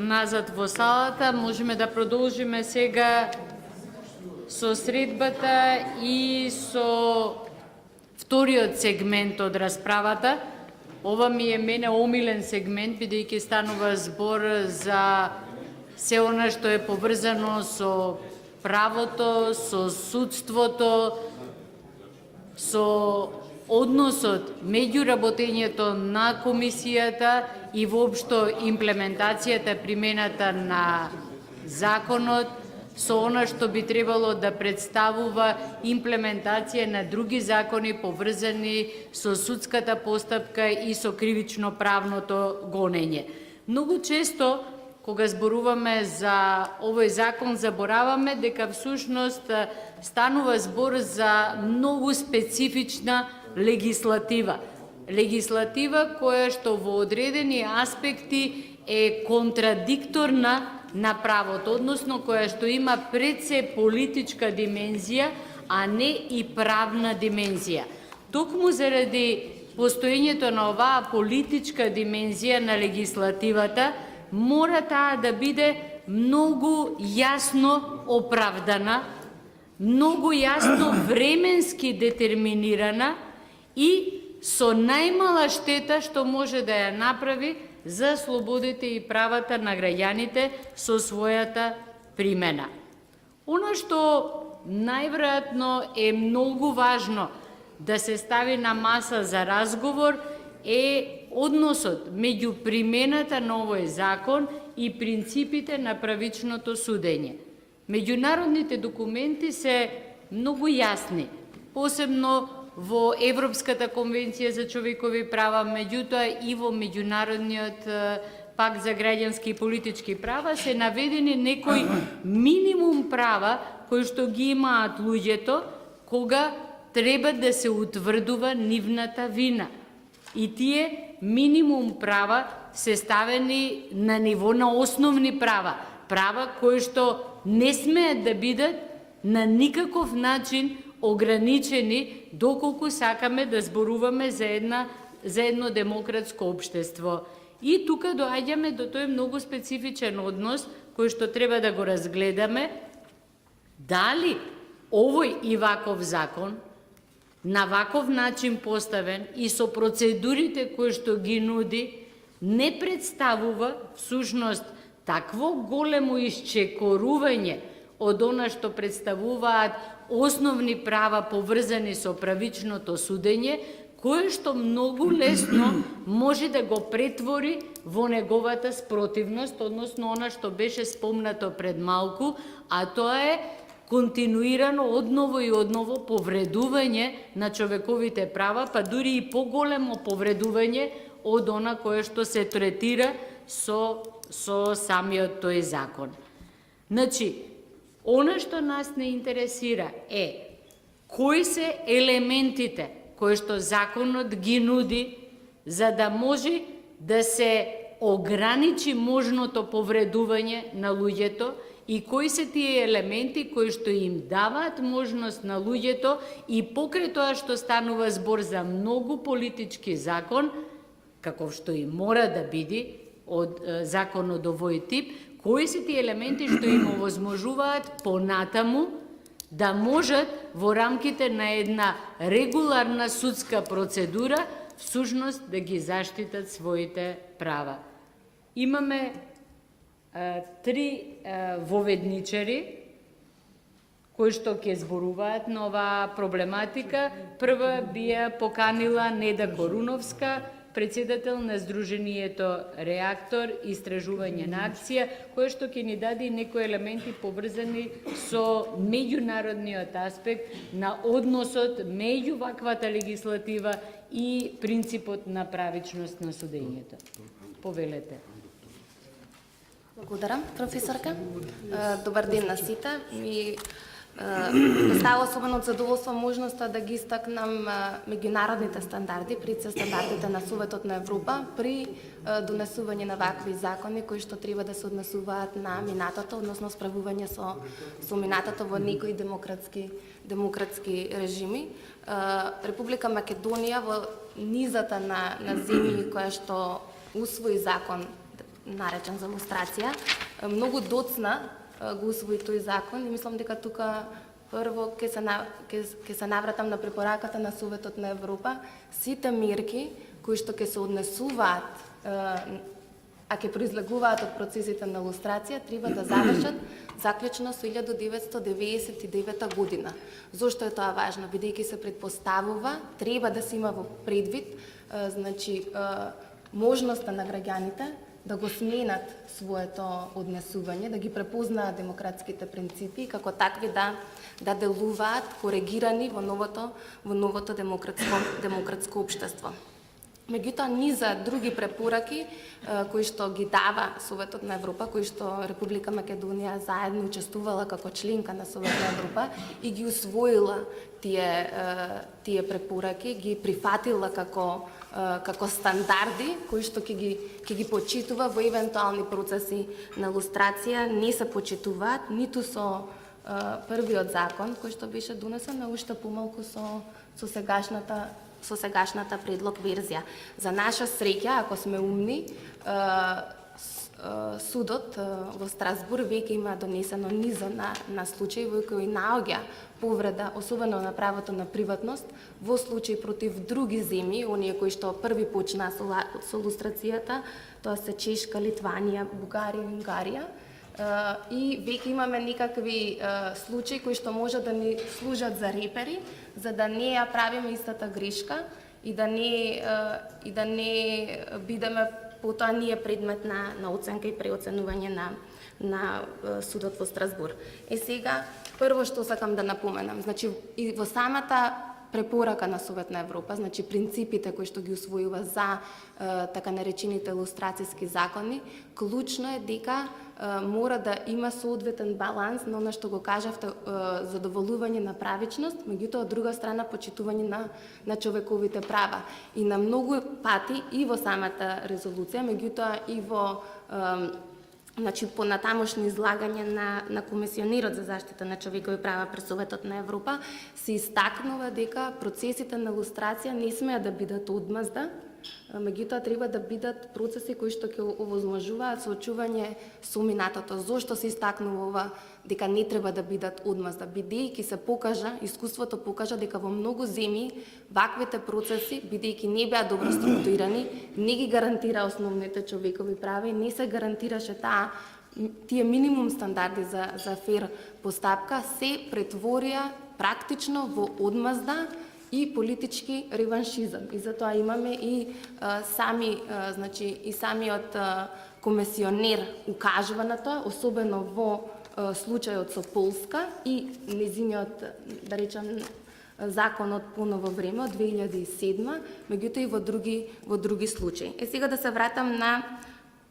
назад во салата. Можеме да продолжиме сега со средбата и со вториот сегмент од расправата. Ова ми е мене омилен сегмент, бидејќи станува збор за се она што е поврзано со правото, со судството, со односот меѓу работењето на комисијата и воопшто имплементацијата, примената на законот, со она што би требало да представува имплементација на други закони поврзани со судската постапка и со кривично-правното гонење. Многу често, кога зборуваме за овој закон, забораваме дека всушност станува збор за многу специфична легислатива. Легислатива која што во одредени аспекти е контрадикторна на правото, односно која што има пред се политичка димензија, а не и правна димензија. Токму заради постоењето на оваа политичка димензија на легислативата, мора таа да биде многу јасно оправдана, многу јасно временски детерминирана и со најмала штета што може да ја направи за слободите и правата на граѓаните со својата примена. Она што најверојатно е многу важно да се стави на маса за разговор е односот меѓу примената на овој закон и принципите на правичното судење. Меѓународните документи се многу јасни, посебно во Европската конвенција за човекови права, меѓутоа и во Меѓународниот пакт за граѓански и политички права се наведени некои минимум права кои што ги имаат луѓето кога треба да се утврдува нивната вина. И тие минимум права се ставени на ниво на основни права, права кои што не смеат да бидат на никаков начин ограничени доколку сакаме да зборуваме за едно демократско општество. И тука доаѓаме до тој многу специфичен однос кој што треба да го разгледаме, дали овој и ваков закон на ваков начин поставен и со процедурите кои што ги нуди не представува всушност такво големо исчекорување од она што представуваат основни права поврзани со правичното судење, кое што многу лесно може да го претвори во неговата спротивност, односно она што беше спомнато пред малку, а тоа е континуирано одново и одново повредување на човековите права, па дури и поголемо повредување од она кое што се третира со самиот тој закон. Значи, она што нас не интересира е кои се елементите кои што законот ги нуди за да може да се ограничи можното повредување на луѓето и кои се тие елементи кои што им даваат можност на луѓето и покрај тоа што станува збор за многу политички закон, каков што и мора да биде од закон од овој тип, кои се тие елементи што им овозможуваат понатаму да можат во рамките на една регуларна судска процедура всушност да ги заштитат своите права. Имаме три воведничари кои што ќе зборуваат на оваа проблематика. Прва би ја поканила Неда Коруновска, председател на Сдруженијето Реактор истражување на акција, кој што ќе ни даде некои елементи поврзани со меѓународниот аспект на односот меѓу ваквата легислатива и принципот на правичност на судењето. Повелете. Благодарам, професорка. Добар ден на сите. Става особено задоволство можноста да ги истакнам меѓународните стандарди, пред се стандардите на Советот на Европа при донесување на вакви закони кои што треба да се однесуваат на минатото, односно справување со минатото во некои демократски режими. Република Македонија во низата на земји која што усвои закон наречен за лустрација, многу доцна го усвои тој закон и мислам дека тука прво ќе се навратам на препораката на Советот на Европа, сите мерки кои што ќе се однесуваат а ќе произлегуваат од процесите на лустрација, треба да завршат заклучно со 1999 година. Зошто е тоа важно? Бидејќи се предпоставува, треба да се има во предвид, можноста на граѓаните да го сменат своето однесување, да ги препознаат демократските принципи и како такви да делуваат коригирани во новото демократско општество. Меѓутоа, низа други препораки кои што ги дава Советот на Европа, кои што Република Македонија заедно учествувала како членка на Советот на Европа и ги усвоила тие препораки, ги прифатила како стандарди кои што ќе ги почитува во евентуални процеси на лустрација, не се почитуваат ниту со првиот закон кој што беше донесен, а уште помалку со сегашната предлог верзија. За наша среќа, ако сме умни, судот во Страсбур веќе има донесено низа на случаи во кои наоѓа повреда, особено на правото на приватност, во случаи против други земји, оние кои што први почнаа со лустрацијата, тоа се Чешка, Литванија, Бугарија, Унгарија. И веќе имаме некакви случаи кои што може да ни служат за репери, за да не ја правиме истата грешка и да не бидеме потоа ние предмет на оценка и преоценување на судот во Страсбур. Сега, прво што сакам да напоменам, и во самата препорака на Совет на Европа, принципите кои што ги усвојува за така наречените лустрацијски закони, клучно е дека мора да има соодветен баланс на она што го кажавте, задоволување на правичност, меѓутоа од друга страна почитување на човековите права. И на многу пати и во самата резолуција, меѓутоа и во понатамошни излагање на комисионерот за заштита на човекови права пред Советот на Европа, се истакнува дека процесите на лустрација не смеат да бидат одмазда, меѓутоа треба да бидат процеси кои што ќе овозможуваат соочување со минатото. Зошто се истакнува дека не треба да бидат одмазда? Бидејќи се покажа, искуството покажа дека во многу земји ваквите процеси, бидејќи не беа добро структурирани, не ги гарантира основните човекови права и не се гарантираше тие минимум стандарди за фер постапка, се претворија практично во одмазда и политички реваншизам. И затоа имаме и самиот комисионер укажува на тоа, особено во случајот со Полска и незиниот, да речам, законот поново време од 2007, меѓутоа и во други случаи. Сега да се вратам на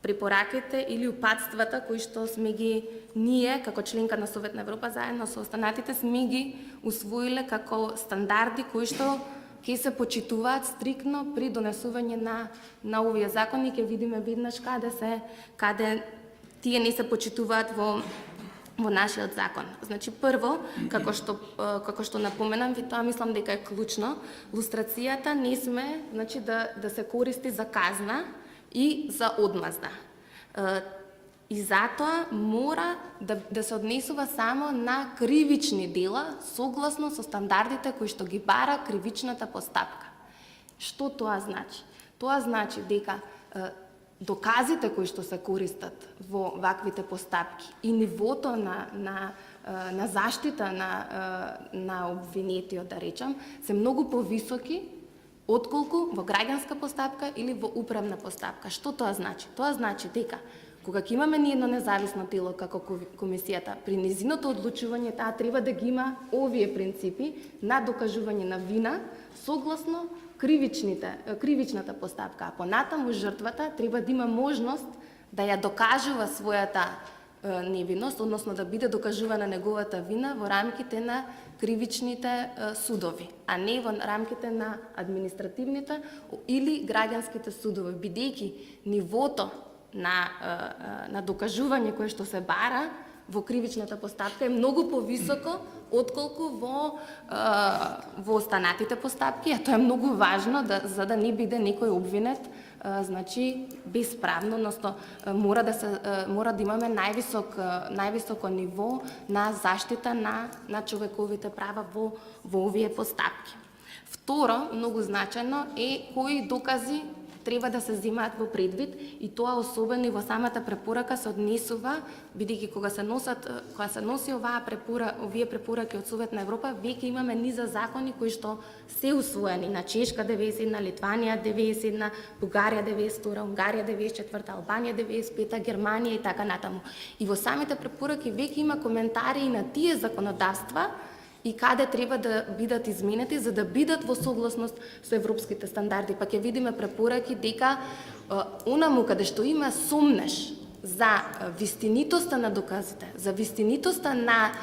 препораките или упатствата кои што сме ги ние како членка на Совет на Европа заедно со останатите сме ги усвоиле како стандарди кои што ќе се почитуваат стриктно при донесување на овие закони. Ќе видиме веднаш каде тие не се почитуваат во нашиот закон. Прво, како што напоменам, ви тоа мислам дека е клучно, лустрацијата не сме да се користи за казна и за одмазда. И затоа мора да се однесува само на кривични дела, согласно со стандардите кои што ги бара кривичната постапка. Што тоа значи? Тоа значи дека доказите кои што се користат во ваквите постапки и нивото на заштита на обвинетиот, да речам, се многу повисоки отколку во граѓанска постапка или во управна постапка. Што тоа значи? Тоа значи дека кога ќе имаме ние едно независно тело како комисијата, при незиното одлучување таа треба да ги има овие принципи на докажување на вина согласно кривичната постапка, а понатаму жртвата треба да има можност да ја докажува својата невиност, односно да биде докажувана неговата вина во рамките на кривичните судови, а не во рамките на административните или граѓанските судови, бидејќи нивото на докажување кое што се бара во кривичната постапка е многу повисоко отколку во останатите постапки, а тоа е многу важно за да не биде некој обвинет значи безправно, односно мора да имаме највисоко ниво на заштита на човековите права во овие постапки. Второ, многу значајно е кои докази треба да се земаат во предвид и тоа особено и во самата препорака се однесува, бидејќи кога се носи овие препораки од Совет на Европа, веќе имаме низа закони кои што се усвоени на Чешка 91, Литванија 91, Бугарија 92, Унгарија 94, Албанија 95, Германија и така натаму. И во самите препораки веќе има коментари и на тие законодавства и каде треба да бидат изменети за да бидат во согласност со европските стандарди. Па ќе видиме препораки дека онаму каде што има сомнеш за вистинитоста на доказите, за вистинитоста на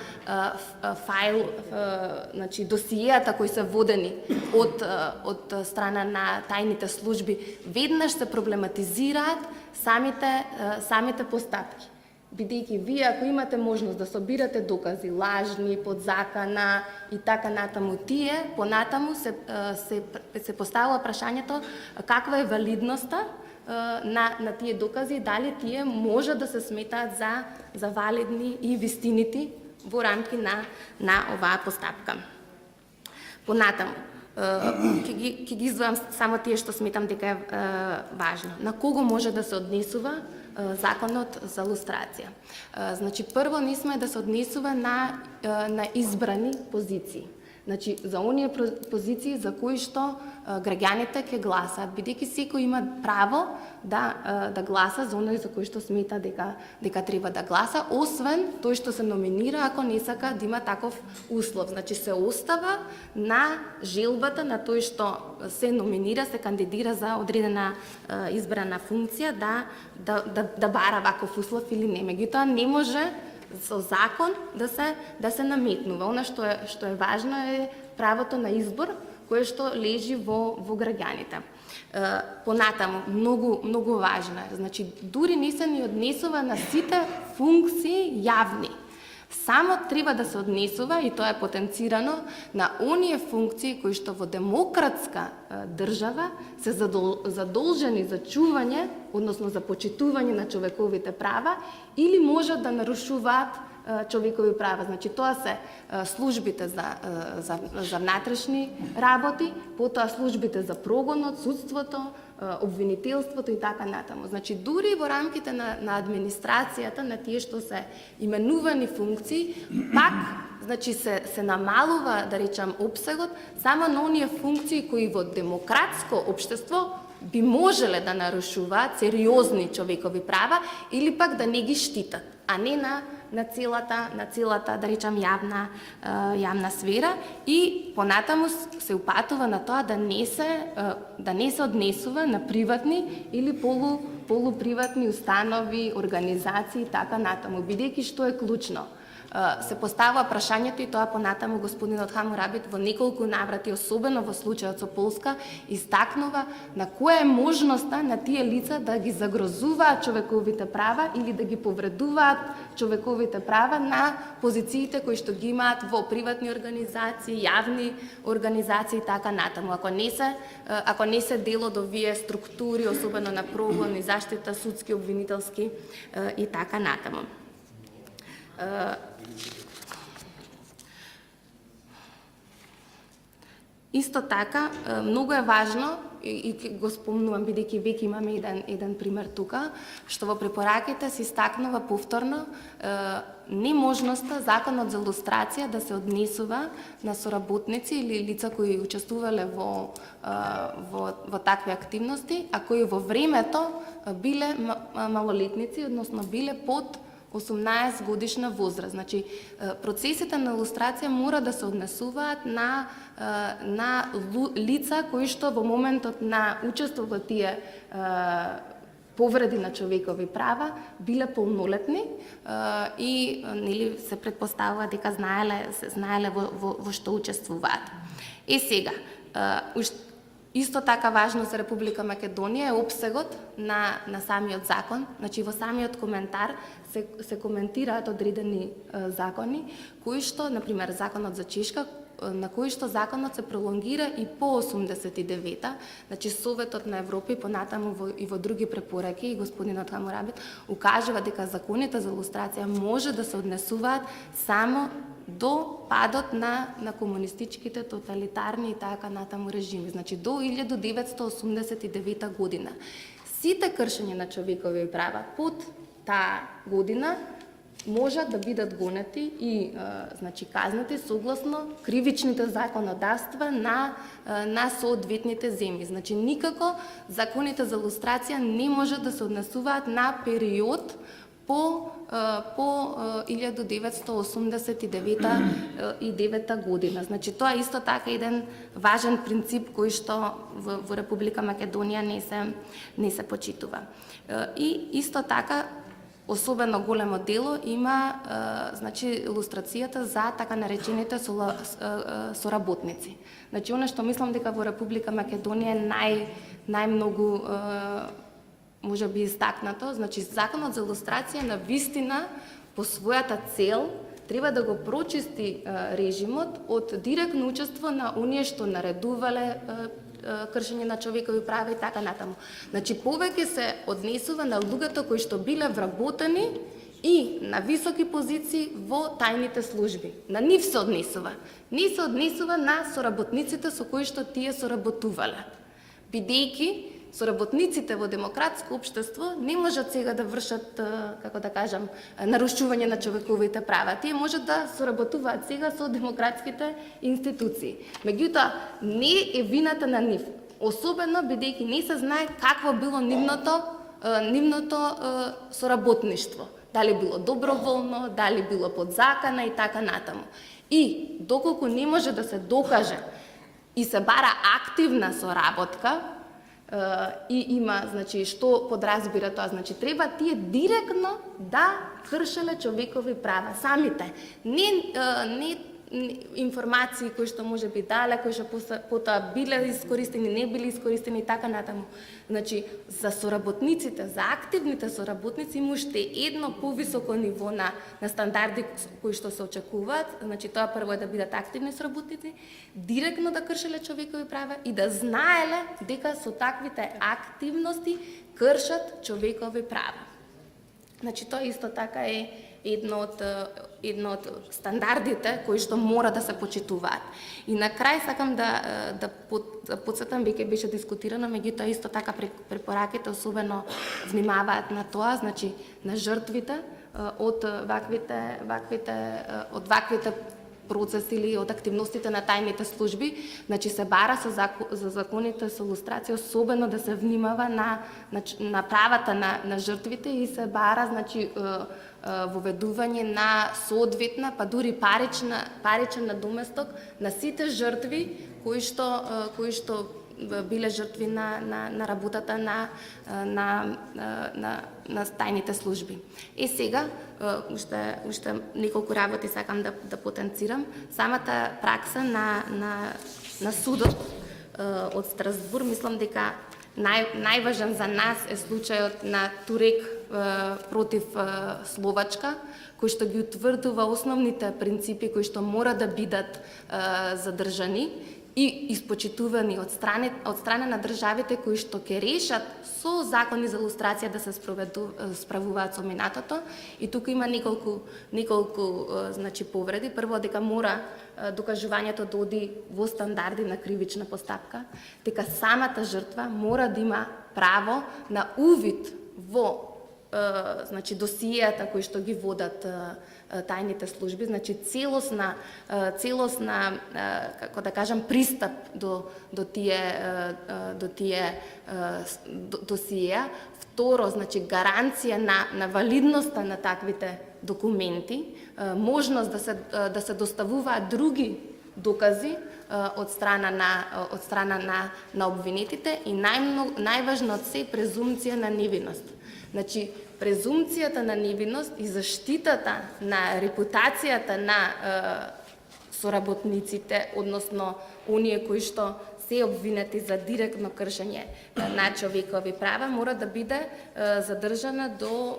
значи досиеата кои се водени од страна на тајните служби, веднаш се проблематизираат самите постапки. Бидејќи вие ако имате можност да собирате докази лажни, подзакана и така натаму, тие понатаму се поставува прашањето каква е валидноста на тие докази, дали тие може да се сметаат за валидни и вистинити во рамки на оваа постапка. Понатаму, ќе ги издвојам само тие што сметам дека е важно. На кого може да се однесува законот за лустрација? Значи, прво не сме да се однесува на избрани позиции. Значи, за оние позиции за кои што граѓаните ќе гласаат, бидејќи секој има право да гласа за оној за кој што смета дека треба да гласа, освен тој што се номинира, ако не сака да има таков услов. Значи, се остава на желбата на тој што се номинира, се кандидира за одредена избрана функција да бара ваков услов или не. Меѓутоа, не може со закон да се наметнува. Она што е важно е правото на избор кое што лежи во граѓаните. Понатаму, многу важно е. Значи, дури не се ни однесува на сите функции јавни. Само треба да се однесува, и тоа е потенцирано, на оние функции кои што во демократска држава се задолжени за чување, односно за почитување на човековите права, или можат да нарушуваат човекови права. Значи, тоа се службите за внатрешни работи, потоа службите за прогонот, судството, обвинителството и така натаму. Значи, дури во рамките на администрацијата, на тие што се именувани функции, пак значи се намалува, да речам, опсегот само на оние функции кои во демократско општество би можеле да нарушуваат сериозни човекови права или пак да не ги штитат, а не на целата, да речам, јавна сфера, и понатаму се упатува на тоа да не се однесува на приватни или полуприватни установи, организации и така натаму, бидејќи што е клучно. Се поставува прашањето, и тоа понатаму господинот Хамурабит во неколку наврати, особено во случајот со Полска, истакнува на која е можноста на тие лица да ги загрозуваат човековите права или да ги повредуваат човековите права на позициите кои што ги имаат во приватни организации, јавни организации и така натаму. Ако не се дел од овие структури, особено на прогон и заштита, судски, обвинителски и така натаму. Исто така, многу е важно, и го спомнувам, бидејќи веќе имаме еден пример тука, што во препораките се истакнува повторно неможноста законот за лустрација да се однесува на соработници или лица кои учествувале во такви активности, а кои во времето биле малолетници, односно биле под 18 годишна возраст. Значи, процесите на лустрација мора да се однесуваат на лица кои што во моментот на учество во тие повреди на човекови права биле полнолетни и нели се претпоставува дека знаеле во што учествуваат. Сега, исто така важно за Република Македонија е опсегот на самиот закон. Значи, во самиот коментар се коментираат одредени закони, кои што, например, законот за Чешка, кои што законот се пролонгира и по 89-та, значи Советот на Европа и понатаму и во други препораки, и господинот Хамурабит укажува дека законите за лустрација може да се однесуваат само до падот на комунистичките, тоталитарни и така натаму режими, значи до 1989 година. Сите кршења на човекови права под таа година можат да бидат гонети и значи казнати согласно кривичните законодавства на соодветните земји. Значи никако законите за лустрација не може да се однесуваат на период по 1989 година. Значи тоа е исто така еден важен принцип кој што во Република Македонија не се почитува. И исто така особено големо дело има значи лустрацијата за така наречените соработници. Значи она што мислам дека во Република Македонија е најмногу може би истакнато, значи законот за лустрација на вистина по својата цел треба да го прочисти режимот од директно учество на оние што наредувале кршење на човекови права и така натаму. Значи повеќе се однесува на луѓето кои што биле вработени и на високи позиции во тајните служби. На нив се однесува. Не се однесува на соработниците со кои што тие соработувале. Бидејќи соработниците во демократско општество не можат сега да вршат, како да кажам, нарушување на човековите права. Тие можат да соработуваат сега со демократските институции. Меѓутоа, не е вината на нив. Особено бидејќи не се знае какво било нивното соработништво. Дали било доброволно, дали било под закана и така натаму. И доколку не може да се докаже и се бара активна соработка, и има, значи, што подразбира тоа, значи, треба тие директно да кршеле човекови права, самите. Не информации кои што може би дале, кои што потоа биле искористени, не били искористени и така натаму. Значи, за соработниците, за активните соработници има уште едно повисоко ниво на стандарди кои што се очекуваат. Значи, тоа прво е да бидат активни соработници, директно да кршеле човекови права и да знаеле дека со таквите активности кршат човекови права. Значи, тоа исто така е едно од стандардите кои што мора да се почитуваат. И на крај сакам да потсетам, веќе беше дискутирано, меѓутоа исто така препораките особено внимаваат на тоа, значи на жртвите од ваквите процеси или од активностите на тајните служби, значи се бара за законите со лустрација, особено да се внимава на правата на жртвите и се бара, значи, воведување на соодветна, па дури паричен надоместок на сите жртви кои што биле жртви на работата на тајните служби. Сега, уште неколку работи сакам да потенцирам. Самата пракса на судот од Страсбур, мислам дека најважен за нас е случајот на Турек против Словачка, кој што ги утврдува основните принципи кои што мора да бидат задржани и испочитувани од страна на државите кои што ќе решат со закони за лустрација да се справуваат со минатото. И тука има неколку значи повреди. Прво, дека мора докажувањето да оди во стандарди на кривична постапка, дека самата жртва мора да има право на увид во значи досијата кои што ги водат тајните служби, значи целосна како да кажам пристап до тие досија. Второ, значи гаранција на валидноста на таквите документи, можност да се доставуваат други докази од страна на обвинетите и најважно од се презумција на невиност. Значи, презумцијата на невиност и заштитата на репутацијата на соработниците, односно оние кои што се обвинети за директно кршење на човекови права, мора да биде задржана до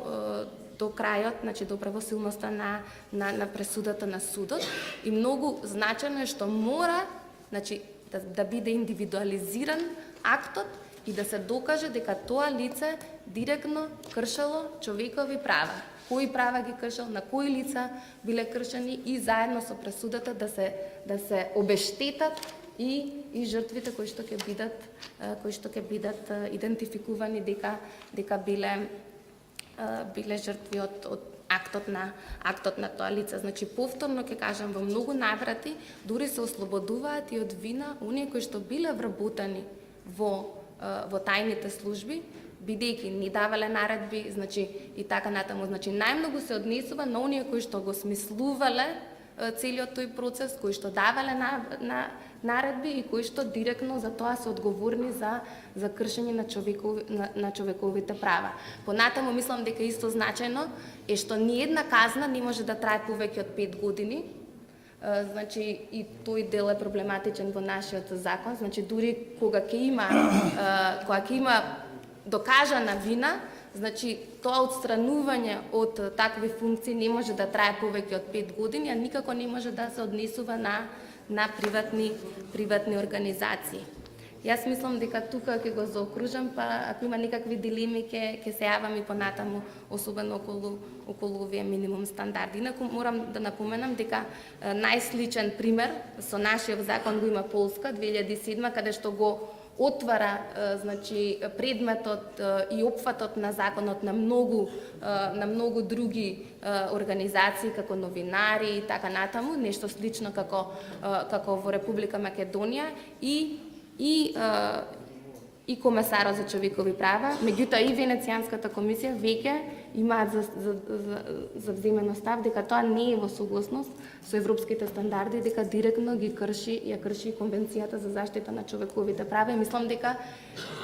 до крајот, значи до правосилноста на пресудата на судот. И многу значено е што мора, значи да биде индивидуализиран актот и да се докаже дека тоа лице директно кршело човекови права. Кои права ги кршел, на кои лица биле кршени и заедно со пресудата да се обештетат и жртвите кои што ќе бидат идентификувани дека биле жртви од актот на тоа лице. Значи повторно ќе кажам, во многу наврати дури се ослободуваат и од вина оние кои што биле вработени во тајните служби, бидејќи ни давале наредби, значи и така натаму, значи најмногу се однесува на оние кои што го смислувале целиот тој процес, кои што давале наредби и кои што директно за тоа се одговорни за кршење на човековите права. Понатаму мислам дека исто значајно е што ниедна казна не може да трае повеќе од 5 години. Значи и тој дел е проблематичен во нашиот закон, значи дури кога ќе има докажана вина, значи тоа отстранување од такви функции не може да трае повеќе од 5 години, а никако не може да се однесува на приватни организации. Јас мислам дека тука ќе го заокружам, па ако има некакви дилеми ќе се јавам и понатаму, особено околу овие минимум стандарди. Инаку морам да напоменам дека најсличен пример со нашиот закон го има Полска 2007, каде што го отвара значи предметот и опфатот на законот на многу други организации како новинари и така натаму, нешто слично како во Република Македонија и комесарот за човекови права, меѓутоа и Венецијанската комисија веќе имаат завземено став дека тоа не е во согласност со европските стандарди, дека директно ја крши Конвенцијата за заштита на човековите права. И мислам дека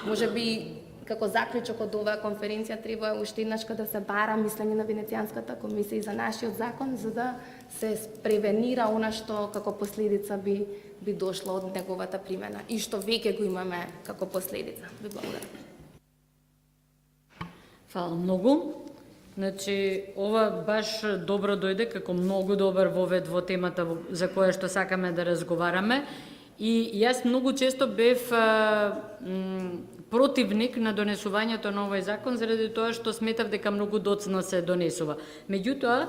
можеби како заклучок од оваа конференција треба уште еднаш да се бара мислење на Венецијанската комисија и за нашиот закон, за да се превенира она што како последица би дошло од неговата примена и што веќе го имаме како последица. Ви благодарам. Фала многу. Значи, ова баш добро дојде како многу добар вовед во темата за која што сакаме да разговараме. И јас многу често бев противник на донесувањето на овој закон заради тоа што сметав дека многу доцна се донесува. Меѓутоа,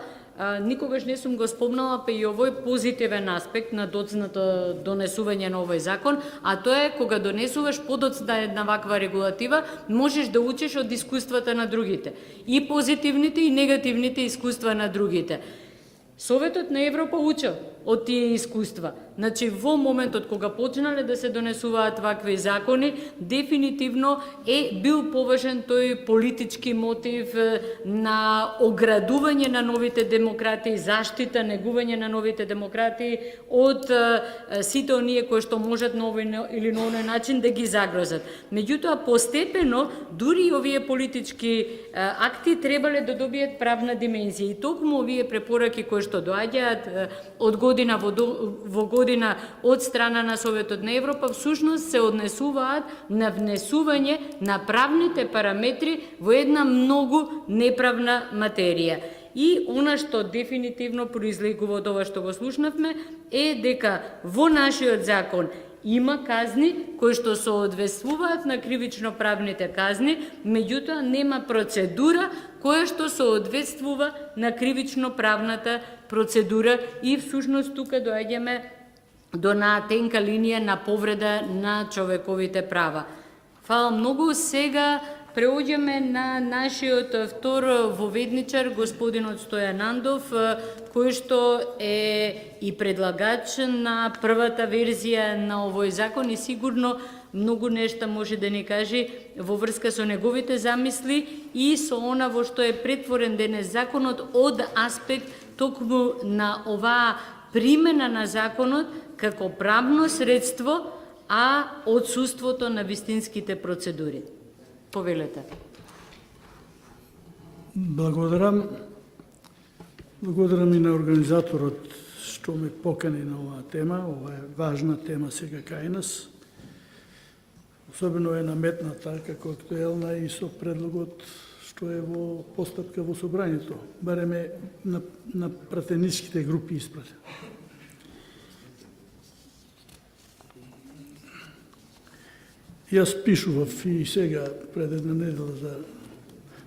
никогаш не сум го спомнала па и овој позитивен аспект на доцното донесување на овој закон, а тоа е кога донесуваш подоцна една ваква регулатива, можеш да учиш од искуствата на другите. И позитивните и негативните искуства на другите. Советот на Европа учел од тие искуства. Значи, во моментот кога почнале да се донесуваат вакви закони, дефинитивно е бил поважен тој политички мотив на оградување на новите демократии, заштита, негување на новите демократии од сите оние кои што можат на овој или на оној начин да ги загрозат. Меѓутоа, постепено, дури овие политички акти требале да добијат правна димензија. И токму овие препораки кои што доаѓаат од година во година од страна на Советот на Европа, всушност се однесуваат на внесување на правните параметри во една многу неправна материја. И она што дефинитивно произлегува од ова што го слушнавме е дека во нашиот закон има казни кои што соодветствуваат на кривично правните казни, меѓутоа нема процедура која што соодветствува на кривично правната процедура и всушност тука доаѓаме до на тенка линија на повреда на човековите права. Фала многу. Сега преоѓаме на нашиот втор воведничар, господинот Стојан Андов, кој што е и предлагач на првата верзија на овој закон и сигурно многу нешта може да ни каже во врска со неговите замисли и со она во што е претворен денес законот од аспект токму на оваа примена на законот како правно средство, а отсуството на вистинските процедури. Повелете. Благодарам. Благодарам и на организаторот што ме покани на оваа тема. Ова е важна тема сега кај нас. Особено е наметната како актуелна и со предлогот што е во постапка во собрањето, бареме на пратеничките групи испрати. Јас пишував и сега пред една недела за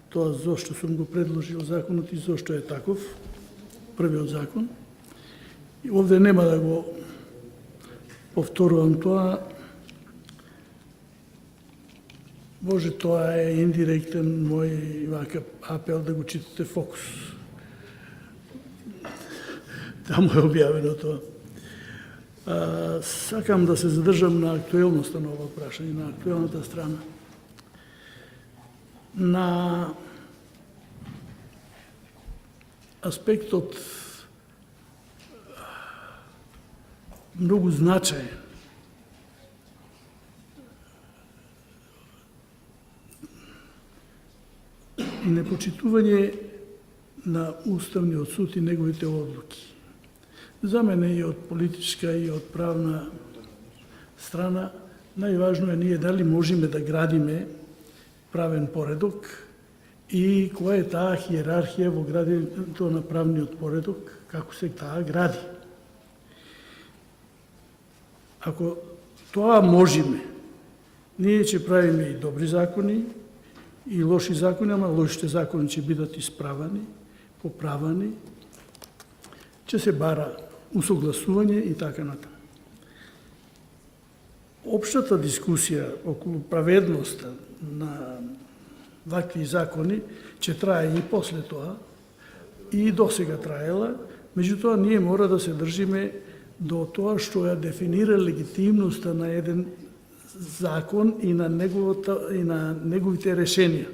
тоа зошто сум го предложил законот и зошто е таков, првиот закон. И овде нема да го повторувам тоа. Може тоа е индиректен мој вака апел да го читате Фокус. Таму е објавено тоа. Сакам да се задржам на актуелноста на ова прашање, на актуелната страна. На аспектот многу значаен и непочитување на Уставниот суд и неговите одлуки. За мене и од политичка и од правна страна најважно е ние дали можеме да градиме правен поредок и која е таа хиерархија во градењето на правниот поредок, како се таа гради. Ако тоа можеме, ние ќе правиме и добри закони, и лоши закони, ама лошите закони ќе бидат исправани, поправани, ќе се бара усогласување и така натаму. Општата дискусија околу праведноста на вакви закони ќе трае и после тоа, и досега траела, меѓутоа ние мора да се држиме до тоа што ја дефинира легитимноста на еден закон и на неговите решенија.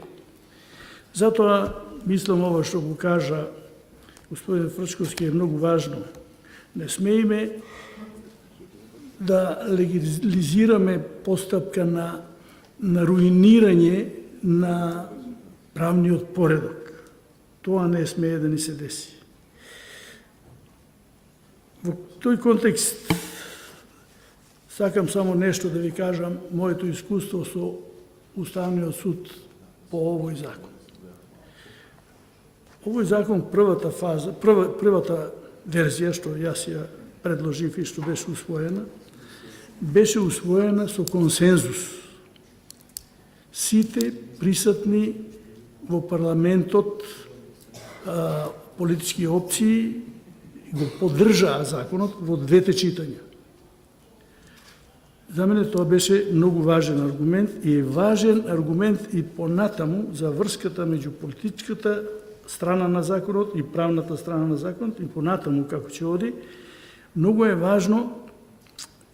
Затоа мислам ова што го кажа господин Фрчковски е многу важно. Не смееме да легализираме постапка на руинирање на правниот поредок. Тоа не смее да ни се деси. Во тој контекст сакам само нешто да ви кажам, моето искуство со Уставниот суд по овој закон. Овој закон, првата верзија што јас ја предложив и што беше усвоена со консензус. Сите присутни во парламентот политички опции го поддржаа законот во двете читања. За мене тоа беше многу важен аргумент и е важен аргумент и понатаму за врската меѓу политичката страна на законот и правната страна на законот и понатаму како ќе оди. Многу е важно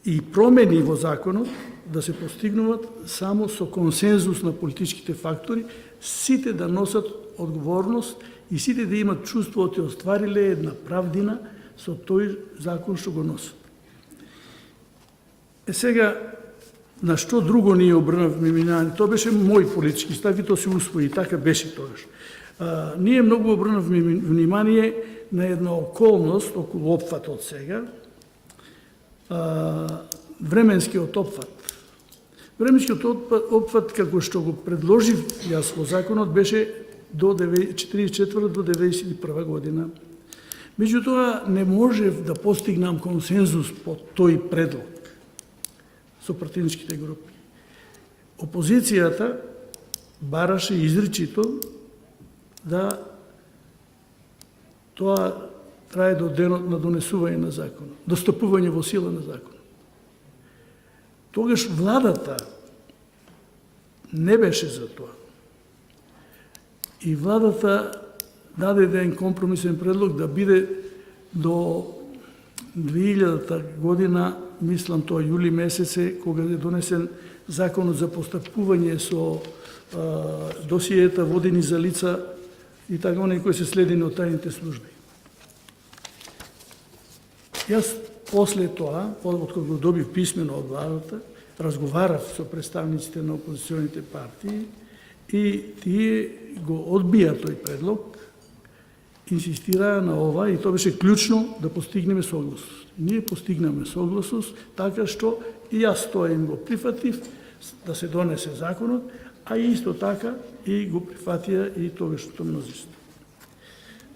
и промени во законот да се постигнуваат само со консензус на политичките фактори, сите да носат одговорност и сите да имат чувство да оствариле една правдина со тој закон што го носат. Сега, на што друго ние обрнавме внимание, тоа беше мој политички став и тоа се усвои, така беше тогаш. Ние многу обрнавме внимание на една околност околу опфатот сега, временскиот опфат. Временскиот опфат, како што го предложив јас во законот, беше до 1944 до 1991 година. Меѓутоа, не можев да постигнам консензус по тој предлог со пратеничките групи. Опозицијата бараше изричито да тоа трае до денот на донесување на законот, до стапување во сила на законот. Тогаш владата не беше за тоа. И владата даде еден компромисен предлог да биде до 2000 година, мислам тоа јули месец, кога е донесен законот за постапување со досиета водени за лица и така оние кои се следени од тајните служби. Јас после тоа, откога го добив писмено од владата, разговарав со представниците на опозиционите партии и тие го одбија тој предлог, инсистираа на ова и тоа беше клучно да постигнеме согласност. Ние постигнаме согласност, така што и јас тоа им го прифатив да се донесе законот, а исто така и го прифатија и тогашното мнозинство.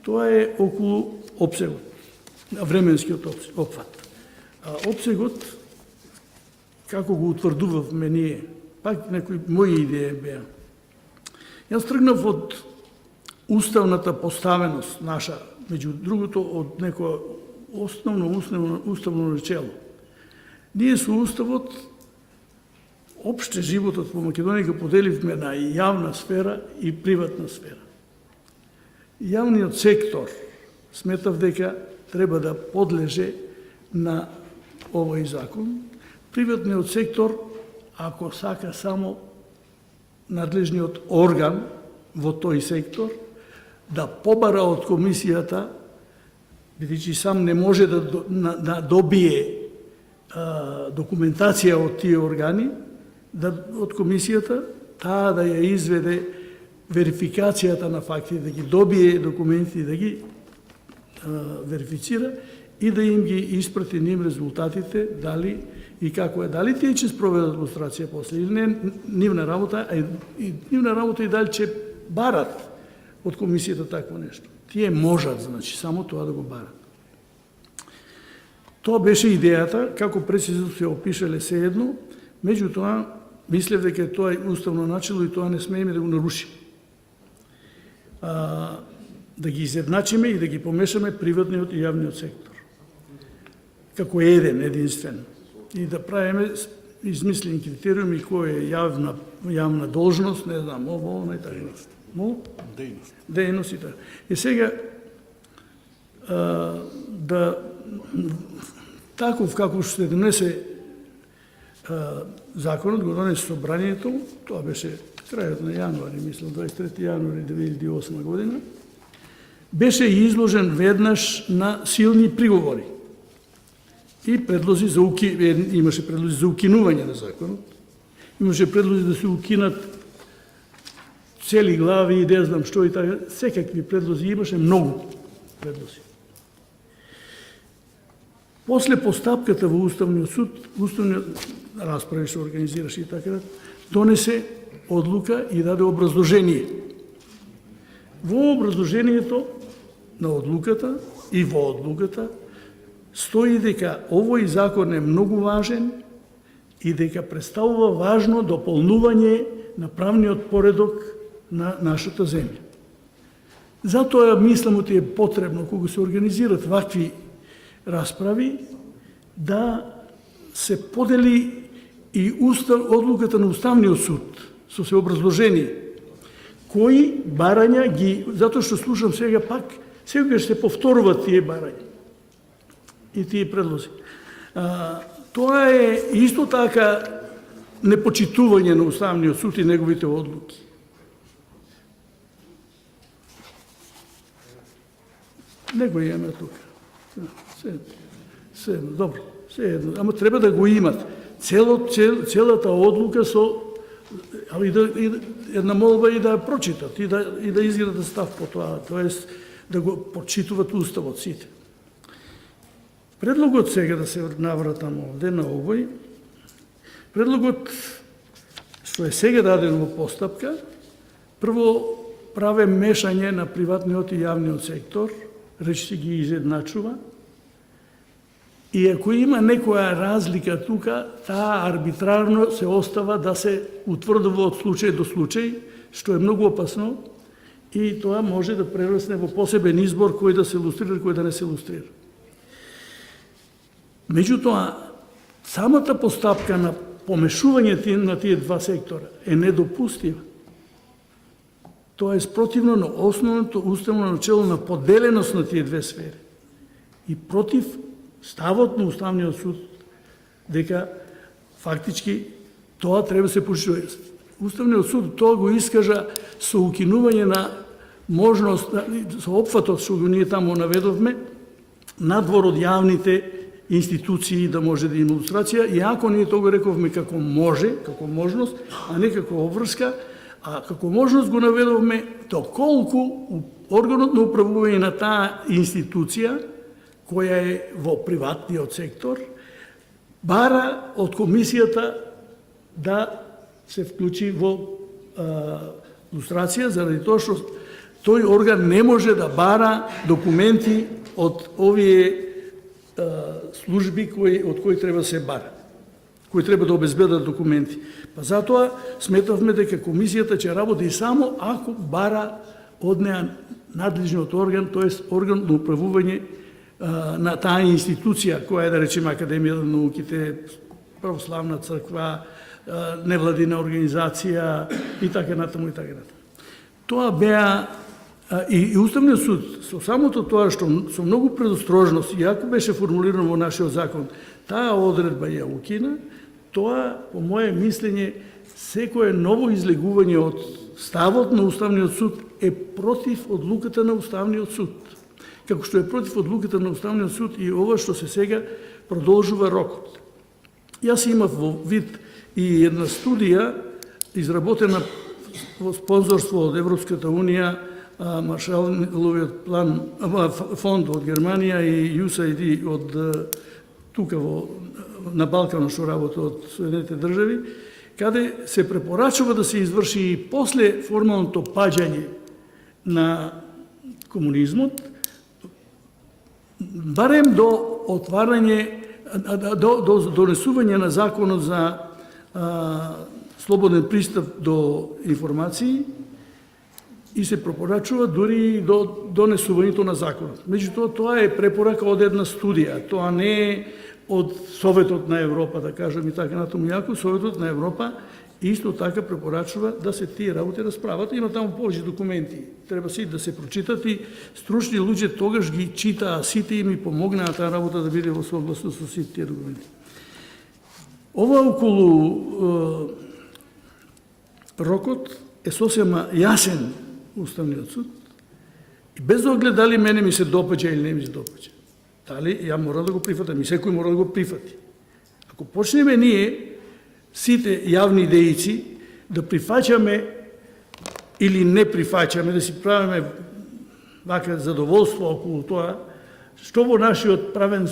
Тоа е околу опсегот, временскиот опфат. Опсегот, како го утврдувавме ние, пак некои мои идеи беа. Јас тргнав од уставната поставеност наша, меѓу другото од некоја уставно начело. Ние со уставот опште животот по Македонија го поделивме на јавна сфера и приватна сфера. Јавниот сектор сметав дека треба да подлеже на овој закон. Приватниот сектор, ако сака само надлежниот орган во тој сектор, да побара од комисијата, бидејќи сам не може да добие документација од тие органи, од комисијата, таа да ја изведе верификацијата на факти, да ги добие документи, да ги верифицира и да им ги испрати ним резултатите, дали и како е, дали тие ќе спроведат лустрација после или не, нивна работа, и нивна работа и дали ќе барат од комисијата такво нешто. Тие можат, значи, само тоа да го барат. Тоа беше идејата, како прецизно се опишале се едно, меѓутоа, мислев дека тоа е уставно начело и тоа не смееме да го нарушиме. Да ги изедначиме и да ги помешаме приватниот и јавниот сектор. Како единствен. И да правиме измислени критериуми кој е јавна должност, не знам, ово, и така. Дејност и така. И сега, таков како што се донесе законот, го донесе собранието, тоа беше крајот на јануари, мислам, 23. јануари 2008 година, беше изложен веднаш на силни приговори и предлози за имаше предлози за укинување на законот, имаше предлози да се укинат цели глави и не знам што и така, секакви предлози, имаше многу предлози. После постапката во Уставниот суд, Уставниот расправи се организираше и така, донесе одлука и даде образложение. Во образложението на одлуката и во одлуката стои дека овој закон е многу важен и дека представува важно дополнување на правниот поредок на нашата земја. Затоа мислам че е потребно кога се организират вакви расправи да се подели и одлуката на Уставниот суд со се образложение кои барања ги, затоа што слушам сега пак, сега се повторуваат тие барања и тие предлози. Тоа е исто така непочитување на Уставниот суд и неговите одлуки. Не го имаме тука. Се едно, добро, се едно. Ама треба да го имат. Целата одлука со една молба и да ја прочитат, и да изградат став по тоа, тоест да го почитуват Уставот сите. Предлогот сега да се навратам овде на овој, предлогот што е сега даден во постапка, прво праве мешање на приватниот и јавниот сектор, речиси ги изедначува, и ако има некоја разлика тука, таа арбитрарно се остава да се утврдува од случај до случај, што е многу опасно и тоа може да прерасне во посебен избор кој да се илустрира, кој да не се илустрира. Меѓутоа, самата постапка на помешување на тие два сектора е недопустива. Тоа е спротивно на основното уставно начело на поделеност на тие две сфери и против ставот на Уставниот суд дека фактички тоа треба да се почитува. Уставниот суд тоа го искажа со укинување на можност, со опфатот што го ние таму наведовме, надвор од јавните институции да може да има илустрација, иако ние тоа го рековме како може, како можност, а не како обврска, а како можност го наведовме доколку органот на управување на таа институција која е во приватниот сектор, бара од комисијата да се вклучи во лустрација, заради тоа што тој орган не може да бара документи од овие служби од кои треба да се бара, кои треба да обезбедат документи. Па затоа сметавме дека комисијата ќе работи само ако бара од неа надлежниот орган, тоест орган на управување на таа институција, која е, да речеме, Академија на науките, Православна црква, невладина организација и така натаму и така натаму. Тоа беа и Уставниот суд со самото тоа што со многу предострожност, иако беше формулирано во нашиот закон, таа одредба ја укина, тоа по мое мислење секое ново излегување од ставот на Уставниот суд е против одлуката на Уставниот суд. Како што е против одлуката на Уставниот суд и ова што се сега продолжува рокот. Јас имав во вид и една студија изработена во спонзорство од Европската унија, Маршаловиот план, фонд од Германија и USAID од тука на Балканот што работи од Соединетите држави, каде се препорачува да се изврши и после формалното паѓање на комунизмот, барем до отварање, до донесување на законот за слободен пристап до информации и се препорачува дури до донесувањето на законот. Меѓутоа, тоа е препорака од една студија, тоа не е од Советот на Европа, да кажем и така натаму, иако Советот на Европа исто така препорачува да се тие работи расправат. Има таму повеќе документи, треба си да се прочитат и стручни луѓе тогаш ги читаа сите и ми помогнаа таа работа да биде во согласност со сите тие документи. Ова околу рокот е сосема јасен Уставниот суд и без да оглед дали мене ми се допаѓа или не ми се допаѓа. Дали ја мора да го прифатам и секој мора да го прифати. Ако почнеме ние сите јавни дејци да прифаќаме или не прифаќаме, да си правиме вака задоволство околу тоа, што во нашиот правен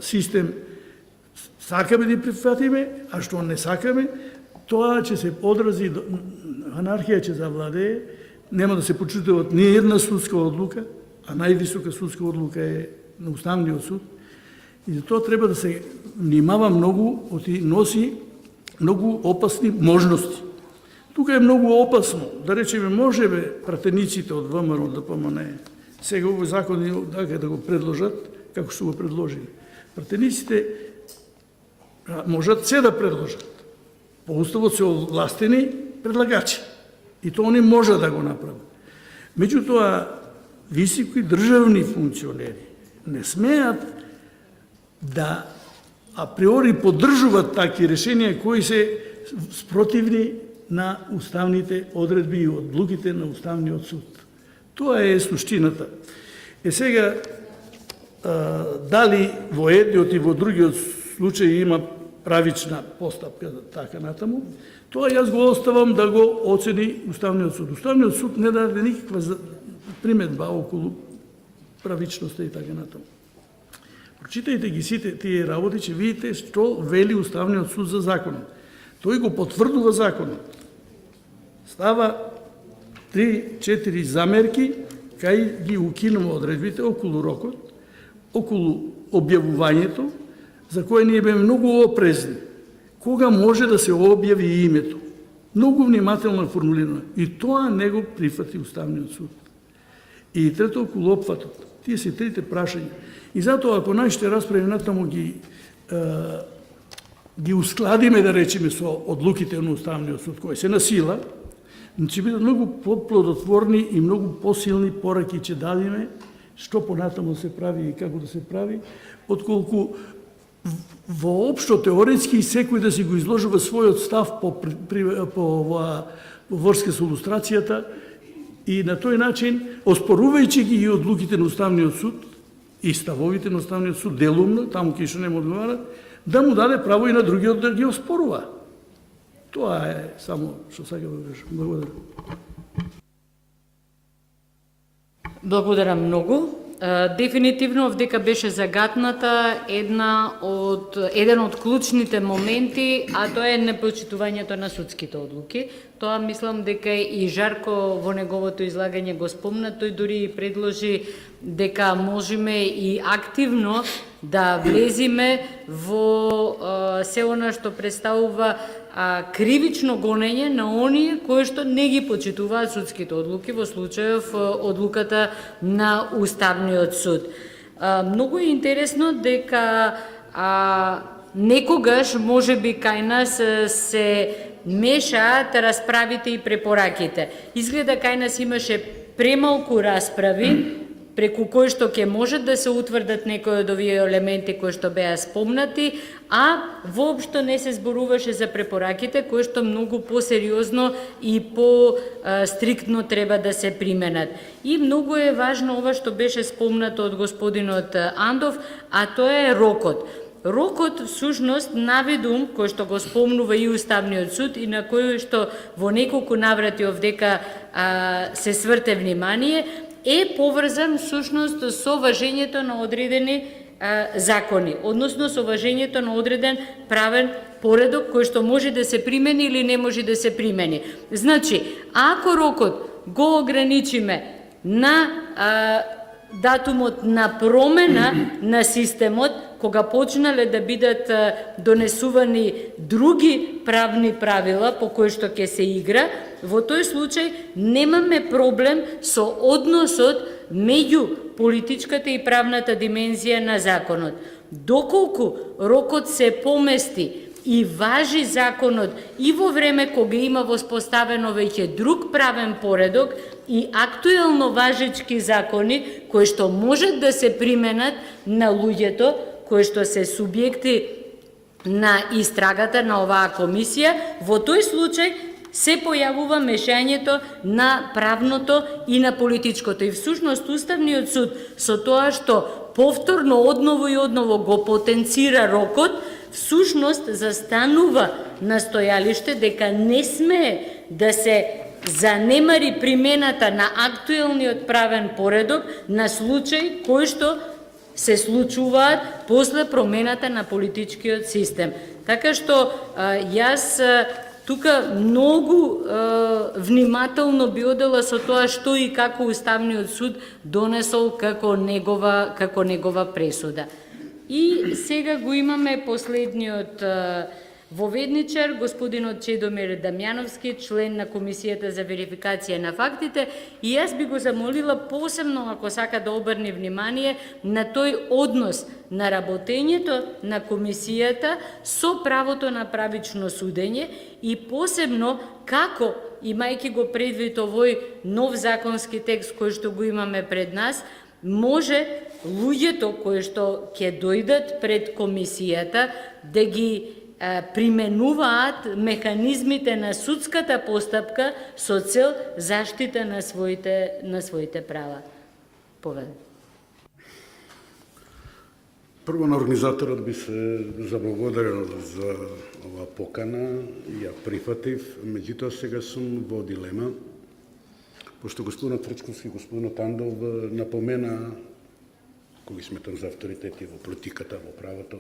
систем сакаме да прифатиме, а што не сакаме, тоа ќе се одрази, анархија ќе завладее, нема да се почитуваат ни една судска одлука, а највисока судска одлука е на Уставниот суд, и за тоа треба да се внимава многу, оти носи многу опасни можности. Тука е многу опасно, да речеме, можеме пратениците од ВМРО да помане, сега овој закон да го предложат, како што го предложили. Пратениците можат се да предложат. По уставот се овластени предлагачи. И тоа они можат да го направат. Меѓутоа, високи државни функционери не смеат да априори поддржуваат такви решенија кои се спротивни на уставните одредби и одлуките на Уставниот суд. Тоа е суштината. Сега, дали во едниот и во другиот случај има правична постапка, така натаму, тоа јас го оставам да го оцени Уставниот суд. Уставниот суд не даде никаква приметба околу правичноста и така натаму. Прочитајте ги сите тие работи, ќе видите што вели Уставниот суд за законот. Тој го потврдува законот. Става 3-4 замерки кај ги укинува одредбите околу рокот, околу објавувањето, за кое ние беме многу опрезни. Кога може да се објави името? Многу внимателно формулирано. И тоа не го прифати Уставниот суд. И трето, околу опфатот. Тие се трите прашања. И затоа, ако нашите расправи натаму ги ускладиме, да речеме, со одлуките на Уставниот суд, кои се на сила, ќе бидат многу поплодотворни и многу посилни пораки ќе дадиме што понатаму се прави и како да се прави, отколку воопшто теоретски секој да си го изложува својот став по врска со лустрацијата и на тој начин, оспорувајќи ги и одлуките на Уставниот суд и ставовите на Уставниот суд делумно, таму кај што не му одговарат, да му даде право и на другиот да ги оспорува. Тоа е само што сакам да кажам. Благодарам. Благодарам многу. Дефинитивно овдека беше загатната еден од клучните моменти, а тоа е непочитувањето на судските одлуки. Тоа мислам дека и Жарко во неговото излагање го спомна, тој дури и предложи дека можеме и активно да влезиме во се она што представува кривично гонење на оние кои што не ги почитуваат судските одлуки, во случајов одлуката на Уставниот суд. Многу е интересно дека некогаш можеби кај нас се мешаат расправите и препораките. Изгледа кај нас имаше премалку расправи преку кои што ќе можат да се утврдат некои од овие елементи кои што беа спомнати, а воопшто не се зборуваше за препораките кои што многу посериозно и по-стриктно треба да се применат. И многу е важно ова што беше спомнато од господинот Андов, а тоа е рокот. Рокот, всушност, наведум, кој што го спомнува и Уставниот суд и на кој што во неколку наврати овдека се сврте внимание, е поврзан всушност со важењето на одредени закони, односно со важењето на одреден правен поредок кој што може да се примени или не може да се примени. Значи, ако рокот го ограничиме на датумот на промена на системот, кога почнале да бидат донесувани други правни правила по кои што ќе се игра, во тој случај немаме проблем со односот меѓу политичката и правната димензија на законот. Доколку рокот се помести и важи законот и во време кога има воспоставено веќе друг правен поредок и актуелно важечки закони кои што можат да се применат на луѓето кои што се субјекти на истрагата на оваа комисија, во тој случај се појавува мешањето на правното и на политичкото. И всушност Уставниот суд со тоа што повторно одново и одново го потенцира рокот, всушност застанува на стојалиште дека не смее да се занемари примената на актуелниот правен поредок на случаи кои што се случуваат после промената на политичкиот систем. Така што јас тука многу внимателно би одела со тоа што и како Уставниот суд донесол како негова пресуда. И сега го имаме последниот воведничар, господинот Чедомир Дамјановски, член на Комисијата за верификација на фактите, и јас би го замолила посебно, ако сака да обрне внимание, на тој однос на работењето на комисијата со правото на правично судење и посебно како, имајќи го предвид овој нов законски текст кој што го имаме пред нас, може луѓето кои што ќе дојдат пред комисијата да ги применуваат механизмите на судската постапка со цел заштита на своите права. Поведе. Прво на организаторот би се заблагодарил за оваа покана, ја прифатив, меѓутоа сега сум во дилема, пошто господинот Трчковски и господинот Андов напомена, кои сметам за авторитети во политиката, во правото,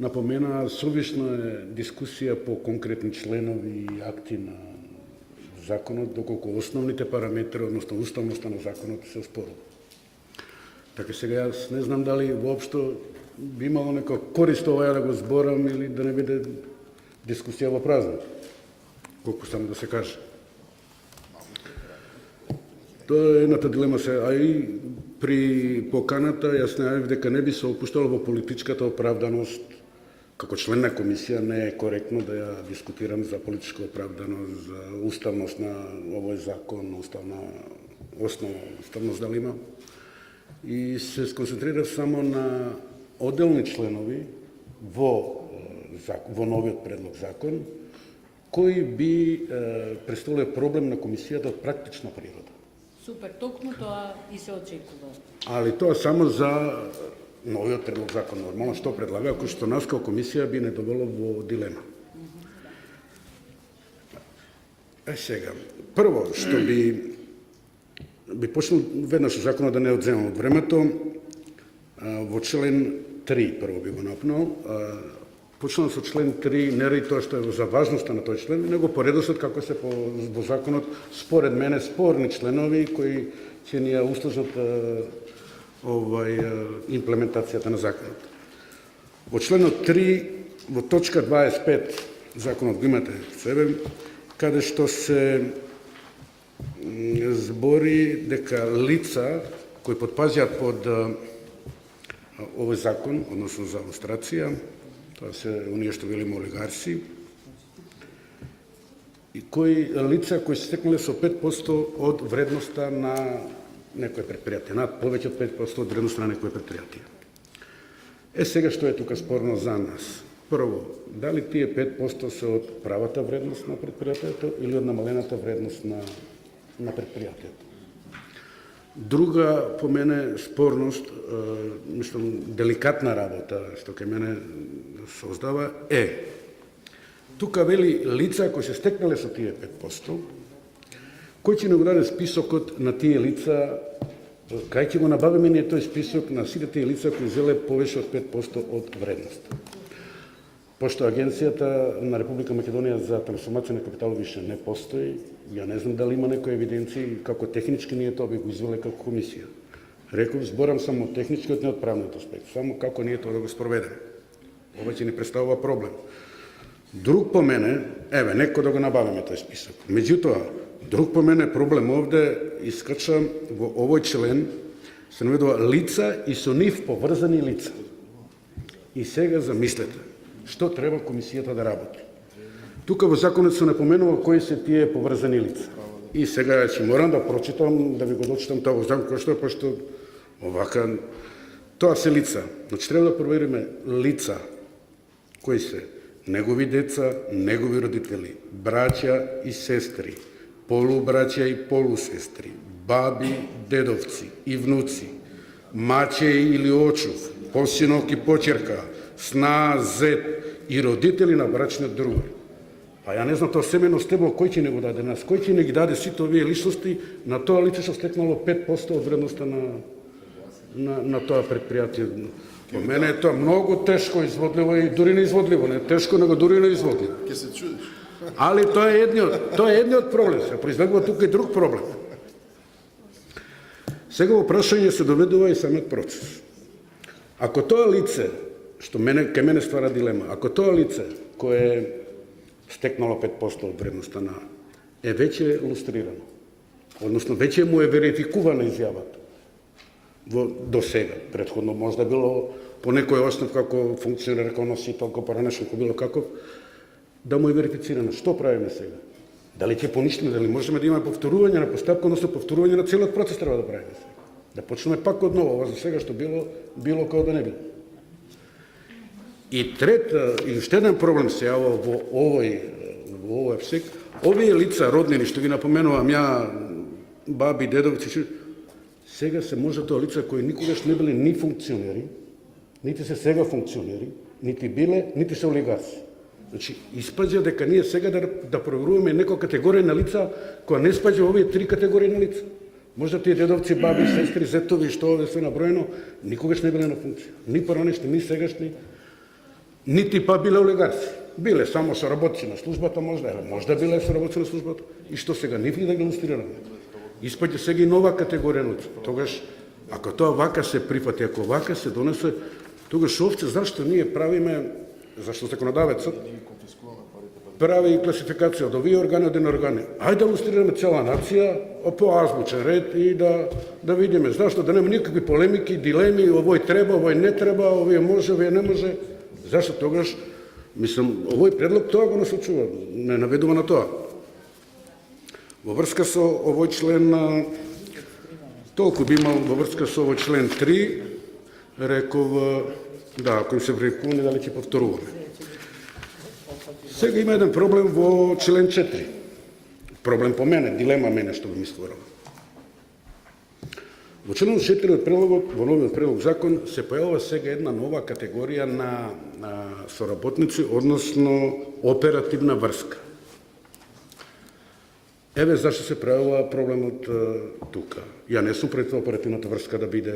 напомена совишна е дискусија по конкретни членови и акти на законот, доколку основните параметри, односно уставноста на законот се оспорува. Така сега јас не знам дали воопшто би имало нека корист ова да го зборам или да не биде дискусија во празно, колку само да се каже. Тоа е едната дилема се, а и при поканата јас најавив дека не би се опуштало во политичката оправданост. Како член на комисија не е коректно да ја дискутирам за политичка оправданост, за уставност на овој закон, уставна основа, уставност дали има. И се сконцентрирав само на отделни членови во новиот предлог закон, кои би представиле проблем на комисијата од практична природа. Супер, токму тоа и се очекува. Али тоа само за новиот предлог закон, нормално што предлага, ако што нас како комисија би не довело во дилема. Сега, прво што би би почнал веднаш законот да не одземам од времето. Во член 3 прво би го напнал. Почнал со член 3, не ради тоа што е за важноста на тој член, него по редослед како се во законот, според мене, спорни членови кои ќе ни ја услужат имплементацијата на законот. Во членот 3, во точка 25, законот го имате себе, каде што се збори дека лица кои потпаѓаат под овој закон, односно за лустрација, тоа се оние што велиме олигарси, и лица кои се стекнале со 5% од вредноста на некој предпријатие, над повеќе од 5% од вредноста на некој предпријатие. Сега што е тука спорно за нас? Прво, дали тие 5% се од правата вредност на предпријатието или од намалената вредност на предпријатието? Друга, по мене, спорност, мислам, деликатна работа, што кај мене создава, тука вели лица кои се стекнале со тие 5%, кој ќе не го даде списокот на тие лица, кај ќе го набавиме ние тој список на сите тие лица кои зеле повеќе од 5% од вредност. Пошто Агенцијата на Република Македонија за трансформација на капитал више не постои, ја не знам дали има некои евиденции како технички ние тоа би го извеле како комисија. Реков, зборам само од техничкиот, не од правниот аспект, само како ние тоа да го спроведеме. Ова ќе ни представува проблем. Друг по мене, некој да го набавиме тој список. Меѓутоа, друг по мене проблем овде искача во овој член се наведува лица и со нив поврзани лица. И сега замислете, што треба комисијата да работи. Тука во законот се напоменува кои се тие поврзани лица. И сега ќе морам да прочитам, да ви го дочитам тоа во закон, пошто овака тоа се лица. Значи треба да провериме лица кои се негови деца, негови родители, браќа и сестри, полубраќа и полусестри, баби, дедовци и внуци, маќе или очов, посинок и почерка, сна, зет и родители на брачниот другар. Па ја не знам тоа семено стебло кој ќе не го даде нас, кој ќе не ги даде сите овие личности на тоа лице што стекнало 5% од вредноста на тоа предпријатие. По мене е тоа многу тешко изводливо и дури неизводливо, не тешко, него дури неизводливо. Ке се чудиш. Али тоа е едниот проблем, се произлегува тука и друг проблем. Сега во прашање се доведува и самиот процес. Ако тоа лице, што кај мене ствара дилема, ако тоа лице кое е стекнало 5% од вредноста на веќе лустрирано, односно веќе му е верификувана изјавата до сега, претходно можда било по некој основ како функционер, како носител, како поранешен, како било каков, да му е верифицирано. Што правиме сега? Дали ќе поништиме, дали можеме да имаме повторување на постапка, односно повторување на целиот процес треба да правиме сега. Да почнеме пак од ново, ова за сега што било како да не било. И и уште еден проблем се јава во овој апсек. Овие лица роднини што ги напоменувам ја, баби, дедовци, сега се може тоа лица кои никогаш не биле ни функционери, нити се сега функционери, нити биле, нити се олигарси. Значи, испаѓа дека ние сега да проверуваме некоја категорија на лица која не спаѓа овие три категории на лица. Можда тие дедовци, баби, сестри, зетови, што овде се наброено, никогаш не биле на функција. Ни поранешни, ни сегашни, нити па биле олигарси. Биле само соработци на службата, можда биле соработци на службата. И што сега, нив ли да ги илустрираме? Испаѓа сега и нова категорија на лица. Тогаш, ако тоа вака се прифати, ако вака се донесе, тогаш овце зашто ние правиме, зашто законодавецот прави класификација од овие органи, од органи. Ајде да илустрираме цела нација по азбучен ред и да видиме зашто да нема никакви полемики, дилеми, овој треба, овој не треба, овие може, овие не може. Зашто тогаш, мислам, овој предлог тоа го насочува, не наведува на тоа. Во врска со овој член, толку би имал во врска со овој член 3, реков, да, ако им се врекуваме, дали ќе повторуваме. Сега има еден проблем во член 4. Проблем по мене, дилема мене што би ми створила. Во член 4 од прилогот, во новиот прилог закон, се појавува сега една нова категорија на соработници, односно оперативна врска. Еве зашто се правува проблемот тука. Ја не сум против оперативната врска да биде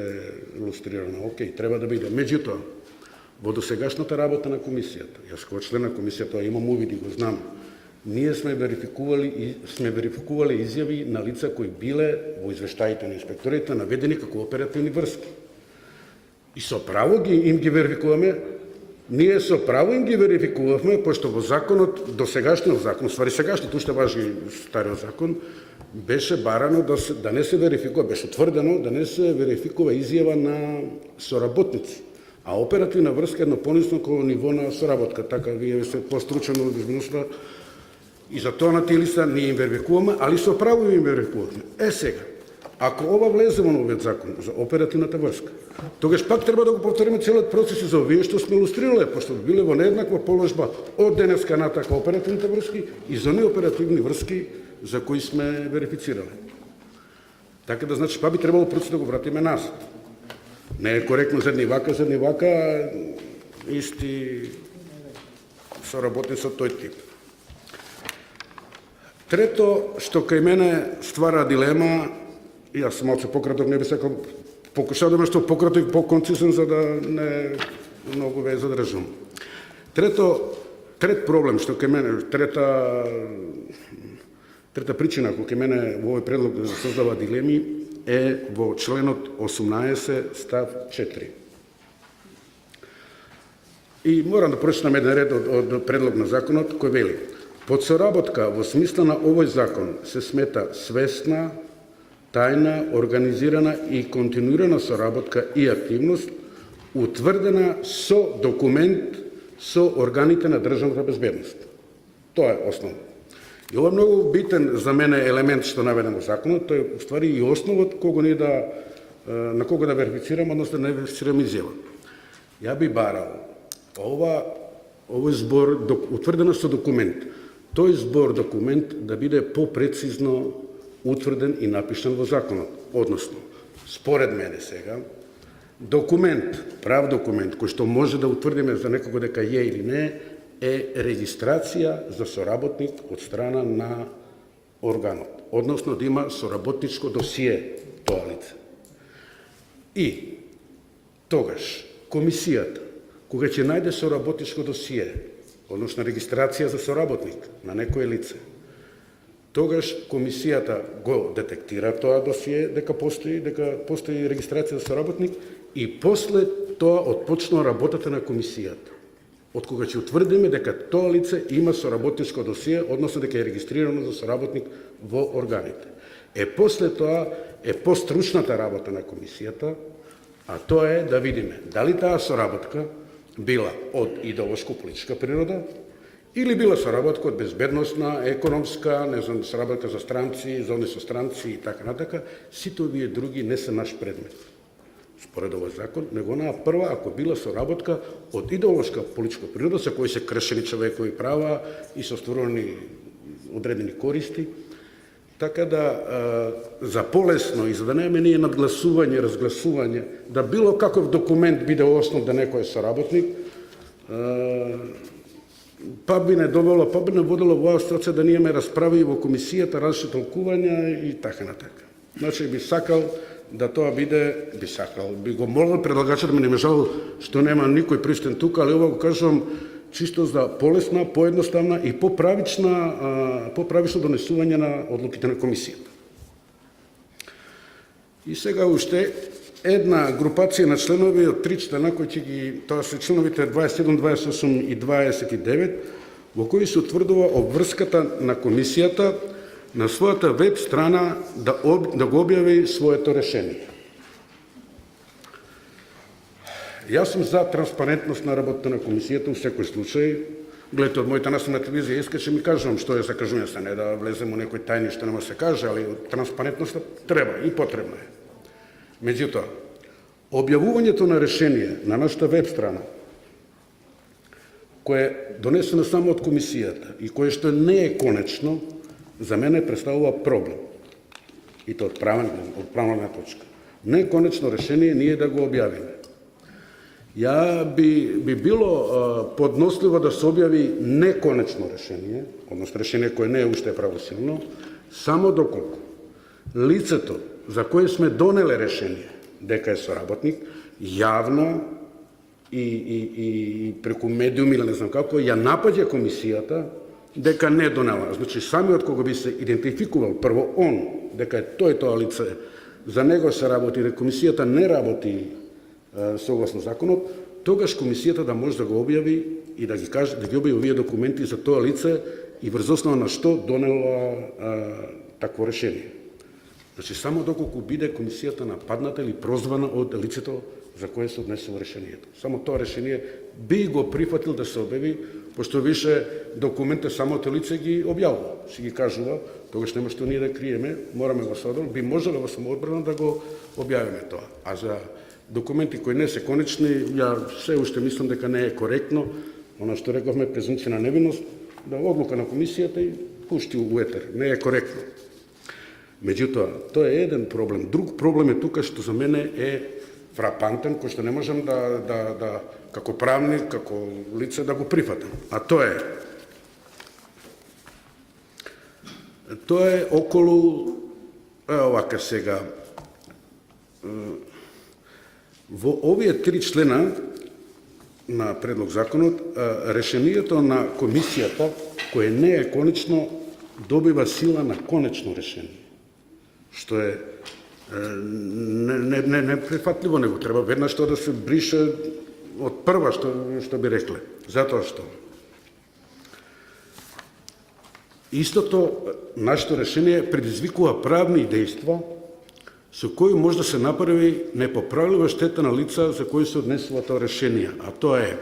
илустрирана. Океј, треба да биде. Меѓутоа, во досегашната работа на комисијата, јас како член на комисијата имам увид и го знам, ние сме верификували изјави на лица кои биле во извештаите на инспекторите наведени како оперативни врски. И со право им ги верификуваме. Ние со право им ги верификувавме, пошто во законот, досегашниот закон, ствари сегашниот, уште важи стариот закон, беше барано да не се верификува, беше утврдено да не се верификува изјава на соработници. А оперативна врска е едно понисно ниво на соработка. Така, вие се постручено од изменоста и за тоа на тие листа ние им верификуваме, али со право им верификуваме. Сега, ако ова влезе во новиот закон за оперативната врска, тогаш пак треба да го повториме целиот процес и за овие што сме илустрирале, пошто биле во нееднаква положба од денеска натака оперативните врски и за неоперативни врски за кои сме верифицирале. Така да значи па би требало процес да го вратиме назад. Не е коректно за едни вака, исти соработници од тој тип. Трето, што кај мене ствара дилема, јас сум малце пократок, не би сакал, покушав да што пократок и поконцизен, за да не многу ве задржам. Трет проблем, што кај мене, трета причина која кај мене во овој предлог создава дилеми е во членот 18 став 4. И морам да прочитам еден ред од предлог на законот кој вели: под соработка во смисла на овој закон се смета свесна, тајна, организирана и континуирана соработка и активност утврдена со документ со органите на државната безбедност. Тоа е основно. И ова е многу битен за мене елемент што наведен во законот, тој е уствари и основот на кого да верифицирам, односно да не верифицирам изјава. Ја би барал овој збор утврдено со документ, тој збор документ да биде попрецизно утврден и напишан во законот. Односно, според мене сега, документ, прав документ, кој што може да утврдиме за некого дека е или не, е регистрација за соработник од страна на органот. Односно да има соработничко досие тоа лице. И тогаш комисијата, кога ќе најде соработничко досие, односно регистрација за соработник на некое лице, тогаш комисијата го детектира тоа досие дека постои регистрација за соработник и после тоа отпочнува работата на комисијата. Од кога ќе утврдиме дека тоа лице има соработничко досие, односно дека е регистрирано за соработник во органите. После тоа е постручната работа на комисијата, а тоа е да видиме дали таа соработка била од идеолошко-политичка природа, или била соработка од безбедносна, економска, соработка за странци, за односи со странци и така натака. Сите овие други не се наш предмет. Според овој закон, него она прва, ако била соработка од идеолошка политичка природа, со кои се кршени човекови права и се остварувани одредени користи, така да за полесно и за да немаме ние надгласување, разгласување, да било каков документ биде основ да некој е соработник, па би не водило во оваа ситуација да ние ме расправи во комисијата различни толкувања и така натака. Значи би сакал да тоа би го молил предлагачот, да ме жал што нема никој присутен тука, али ова го кажувам чисто за полесна, поедноставна и поправично донесување на одлуките на комисијата. И сега уште една групација на членови од 3 члена, тоа се членовите 27, 28 и 29, во кои се утврдува обврската на комисијата на својата веб страна да го објави своето решение. Јас сум за транспарентност на работата на комисијата, во секој случај. Гледате, од мојата наставна телевизија искаше ми кажувам што е закажување, се не да влезем во некој тајни што нема се каже, али транспарентноста треба и потребна е. Меѓутоа, објавувањето на решение на нашата веб страна, кое е донесено само од комисијата и кое што не е конечно, за мене представува проблем. И тоа од правна точка. Не е конечно решение ние да го објавиме. Ја би било подносливо да се објави неконечно решение, односно решение кое не е уште правосилно, само доколку лицето за кое сме донеле решение дека е соработник, јавно и преку медиум или не знам како, ја напаѓа комисијата дека не донела. Значи, самиот кога би се идентификувал прво он, дека е тој тоа лице, за него се работи, дека комисијата не работи согласно законот, тогаш комисијата да може да го објави и да ги каже, да ги објави овие документи за тоа лице и врз основа на што донела такво решение. Значи, само доколку биде комисијата нападната или прозвана од лицето за кое се однесува решението. Само тоа решение би го прифатил да се објави, пошто више документите самото лице ги објавува, си ги кажува, тогаш нема што ние да криеме, мораме во самоодбрана, би можело во самоодбрана да го објавиме тоа. А за документи кои не се конечни, ја се уште мислам дека не е коректно, она што рековме, презумпција на невиност, да одлука на комисијата и пушти у етер. Не е коректно. Меѓутоа, тоа е еден проблем. Друг проблем е тука што за мене е фрапантен, кој што не можам да како правник, како лице да го прифатам. А тоа е околу, овака сега, во овие 3 члена на предлог законот, решението на комисијата, кое не е конечно, добива сила на конечно решение, што е неприфатливо, него треба веднаш тоа да се брише од прва, што би рекле. Затоа што истото нашето решение предизвикува правни дејства со кои може да се направи непоправлива штета на лица за кои се однесува тоа решение. А тоа е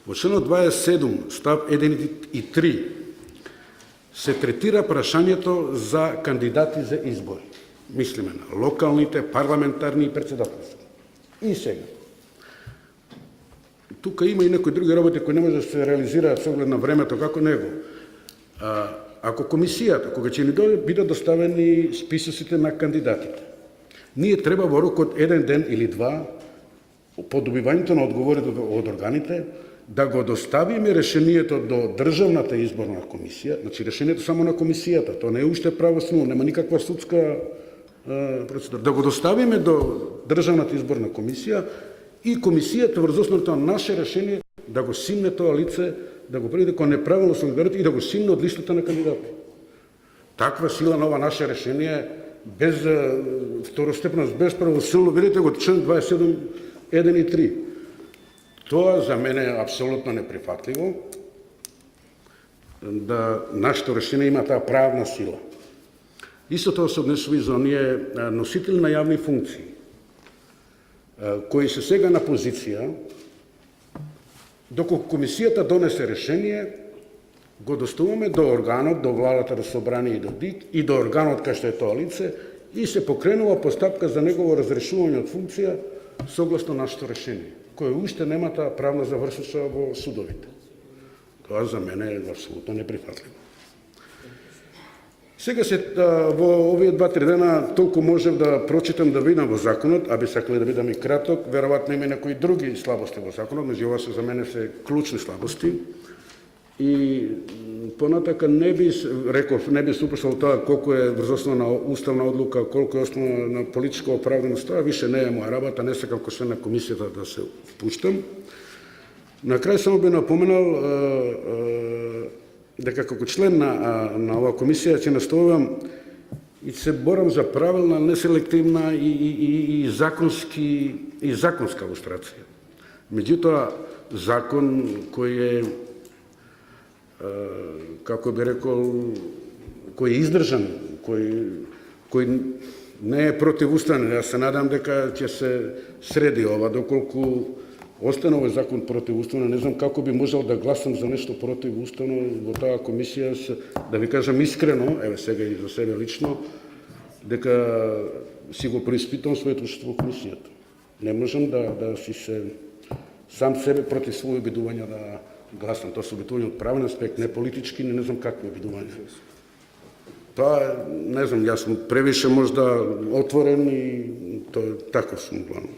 во членот 27 став 1 и 3 се третира прашањето за кандидати за избори. Мислиме на локалните, парламентарни и председателски. И сега. Тука има и некои други работи кои не може да се реализираат со оглед на времето, како него. Ако комисијата, кога ќе ни бидат доставени списоците на кандидатите, ние треба во рок од 1 ден или 2, по добивањето на одговори од органите, да го доставиме решението до Државната изборна комисија, значи решението само на комисијата, тоа не е уште правосудно, нема никаква судска процедура. Да го доставиме до Државната изборна комисија и комисијата врз основата на наше решение да го симне тоа лице, да го приведе кон неправилно солидарност и да го симне од листата на кандидати. Таква сила на ова наше решение без второстепеност, без правосилно, видите го член 27, 1 и 3. Тоа за мене е апсолутно неприфатливо, да нашето решение има таа правна сила. Исто тоа се однесува и за оние носители на јавни функции, кои се сега на позиција, доколку комисијата донесе решение, го доставуваме до органот, до владата, до собрание и до ДИК и до органот кај што е тоа лице и се покренува постапка за негово разрешување од функција согласно нашето решение, кој уште нема таа правна завршица во судовите. Тоа за мене е апсолутно неприфатливо. Сега во овие 2-3 дена толку можев да прочитам, да видам во законот, а би сакале да бидам и краток, веројатно има некои други слабости во законот, меѓу ова се за мене се клучни слабости. И понатака не би се упрсал тоа колку е врз основа на уставна одлука, колку е основа на политичка оправданост, тоа више не е моја работа, не сакам како член на комисијата да се впуштам. На крај само би напоменал дека како член на оваа комисија ќе настојувам и се борам за правилна, неселективна и законска лустрација. Меѓутоа, закон кој е, како би рекол, кој е издржан, кој не е противуставен. Јас се надам дека ќе се среди ова, доколку остане овој закон противуставен, не знам како би можел да гласам за нешто противуставно во таа комисија, да ви кажам искрено, еве сега и за себе лично, дека си го преиспитам своето учество во комисијата. Не можам да си се сам себе против своји обидувања да гласам. Тоа се обидување од правен аспект, не политички, не знам какви обидувања. Тоа, не знам, јас сум превише можда отворен и тоа таков сум главно.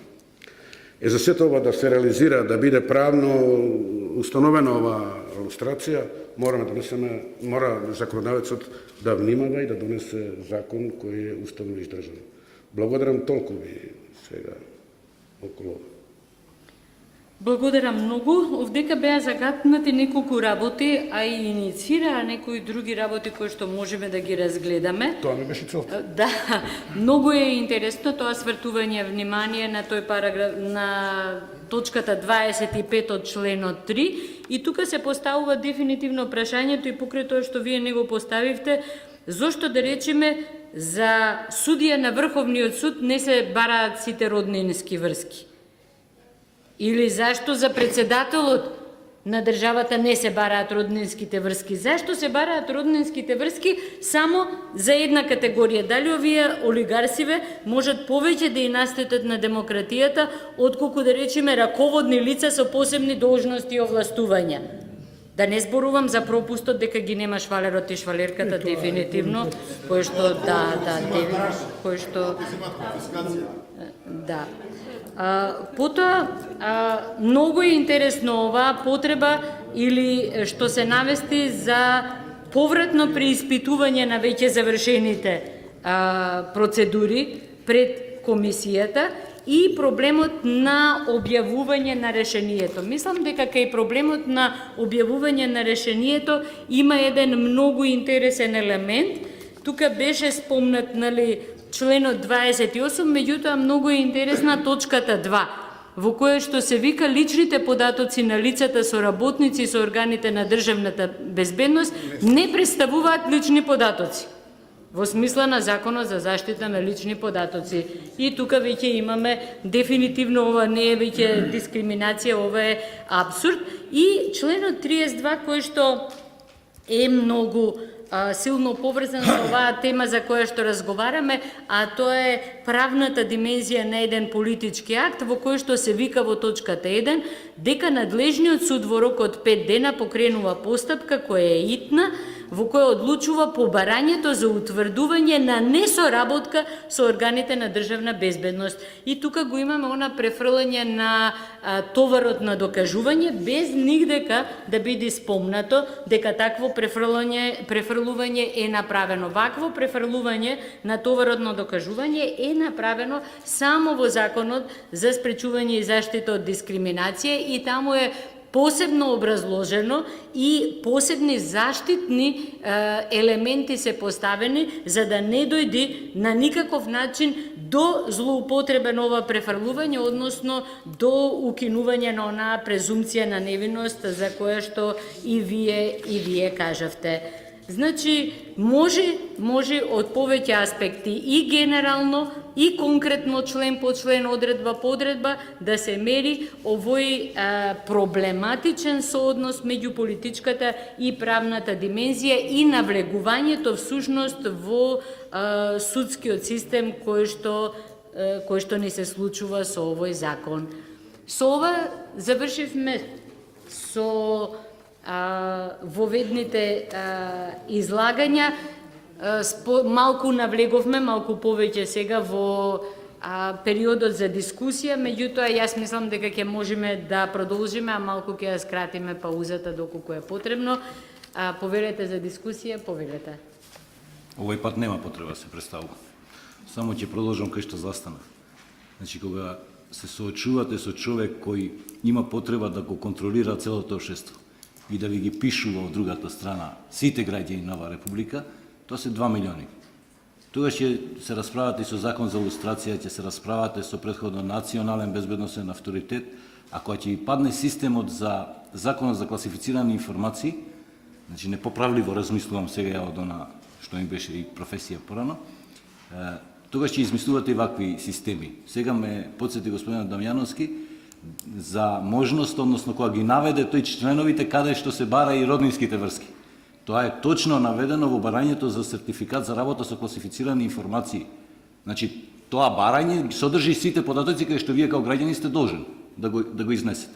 За сето ова да се реализира, да биде правно установена ова лустрација, мора законодавецот да внимава и да донесе закон кој е уставно издржан. Благодарам толку ви сега околу. Благодарам многу. Овдека беа загатнати неколку работи, а и инициираа некои други работи кои што можеме да ги разгледаме. Тоа ми беше целта. Да, многу е интересно тоа свртување внимание на тој параграф, на точката 25 од членот 3, и тука се поставува дефинитивно прашањето, и покрај тоа што вие не го поставивте, зошто да речеме за судија на Врховниот суд не се бараат сите роднински врски? Или зашто за председателот на државата не се бараат роднинските врски? Зашто се бараат роднинските врски само за една категорија? Дали овие олигарсиве можат повеќе да и наштетат на демократијата, отколку да речеме раководни лица со посебни должности и овластувања? Да не зборувам за пропустот дека ги нема швалерот и швалерката, дефинитивно, кој што кој што да. Потоа, многу е интересно оваа потреба или што се навести за повратно преиспитување на веќе завршените процедури пред комисијата и проблемот на објавување на решението. Мислам дека кај проблемот на објавување на решението има еден многу интересен елемент. Тука беше спомнат, членот 28, меѓутоа многу е интересна точката 2, во која што се вика личните податоци на лицата соработници со органите на државната безбедност не представуваат лични податоци во смисла на Законот за заштита на лични податоци. И тука веќе имаме дефинитивно, ова не е веќе дискриминација, ова е абсурд. И членот 32 кој што е многу силно поврзан со оваа тема за која што разговараме, а тоа е правната димензија на еден политички акт, во кој што се вика во точката 1 дека надлежниот суд во рок од 5 дена покренува постапка која е итна, во која одлучува по барањето за утврдување на несоработка со органите на државна безбедност. И тука го имаме она префрлање на товарот на докажување, без нигдека да биде спомнато дека такво префрлување е направено. Вакво префрлување на товарот на докажување е направено само во Законот за спречување и заштита од дискриминација, и таму е посебно образложено и посебни заштитни елементи се поставени за да не дојде на никаков начин до злоупотреба на ова префрлување, односно до укинување на онаа презумпција на невиност за која што и вие кажавте. Значи, може од повеќе аспекти и генерално, и конкретно член по член, одредба по одредба, да се мери овој проблематичен сооднос меѓу политичката и правната димензија и навлегувањето всушност во судскиот систем кој што ни се случува со овој закон. Со ова завршивме со воведните излагања. Малку навлеговме, малку повеќе сега во периодот за дискусија, меѓутоа јас мислам дека ќе можеме да продолжиме, а малку ќе ја скратиме паузата доколку е потребно. Повелете за дискусија, повелете. Овој пат нема потреба се представува. Само ќе продолжам кај што застанав. Значи, кога се соочувате со човек кој има потреба да го контролира целото општество и да ви ги пишува од другата страна сите граѓани на оваа република, тоа се 2 милиони. Тогаш ќе се расправате со закон за лустрација, ќе се расправате со претходно национален безбедносен авторитет, а кога ќе ви падне системот за законот за класифицирани информации, значи непоправливо размислувам сега од она што ми беше и професија порано, тогаш ќе измислувате и вакви системи. Сега ме подсети господинот Дамјановски за можност, односно кога ги наведе тој членовите каде што се бара и роднинските врски. Тоа е точно наведено во барањето за сертификат за работа со класифицирани информации. Значи, тоа барање содржи сите податоци кај што вие као граѓани сте должен да го изнесете.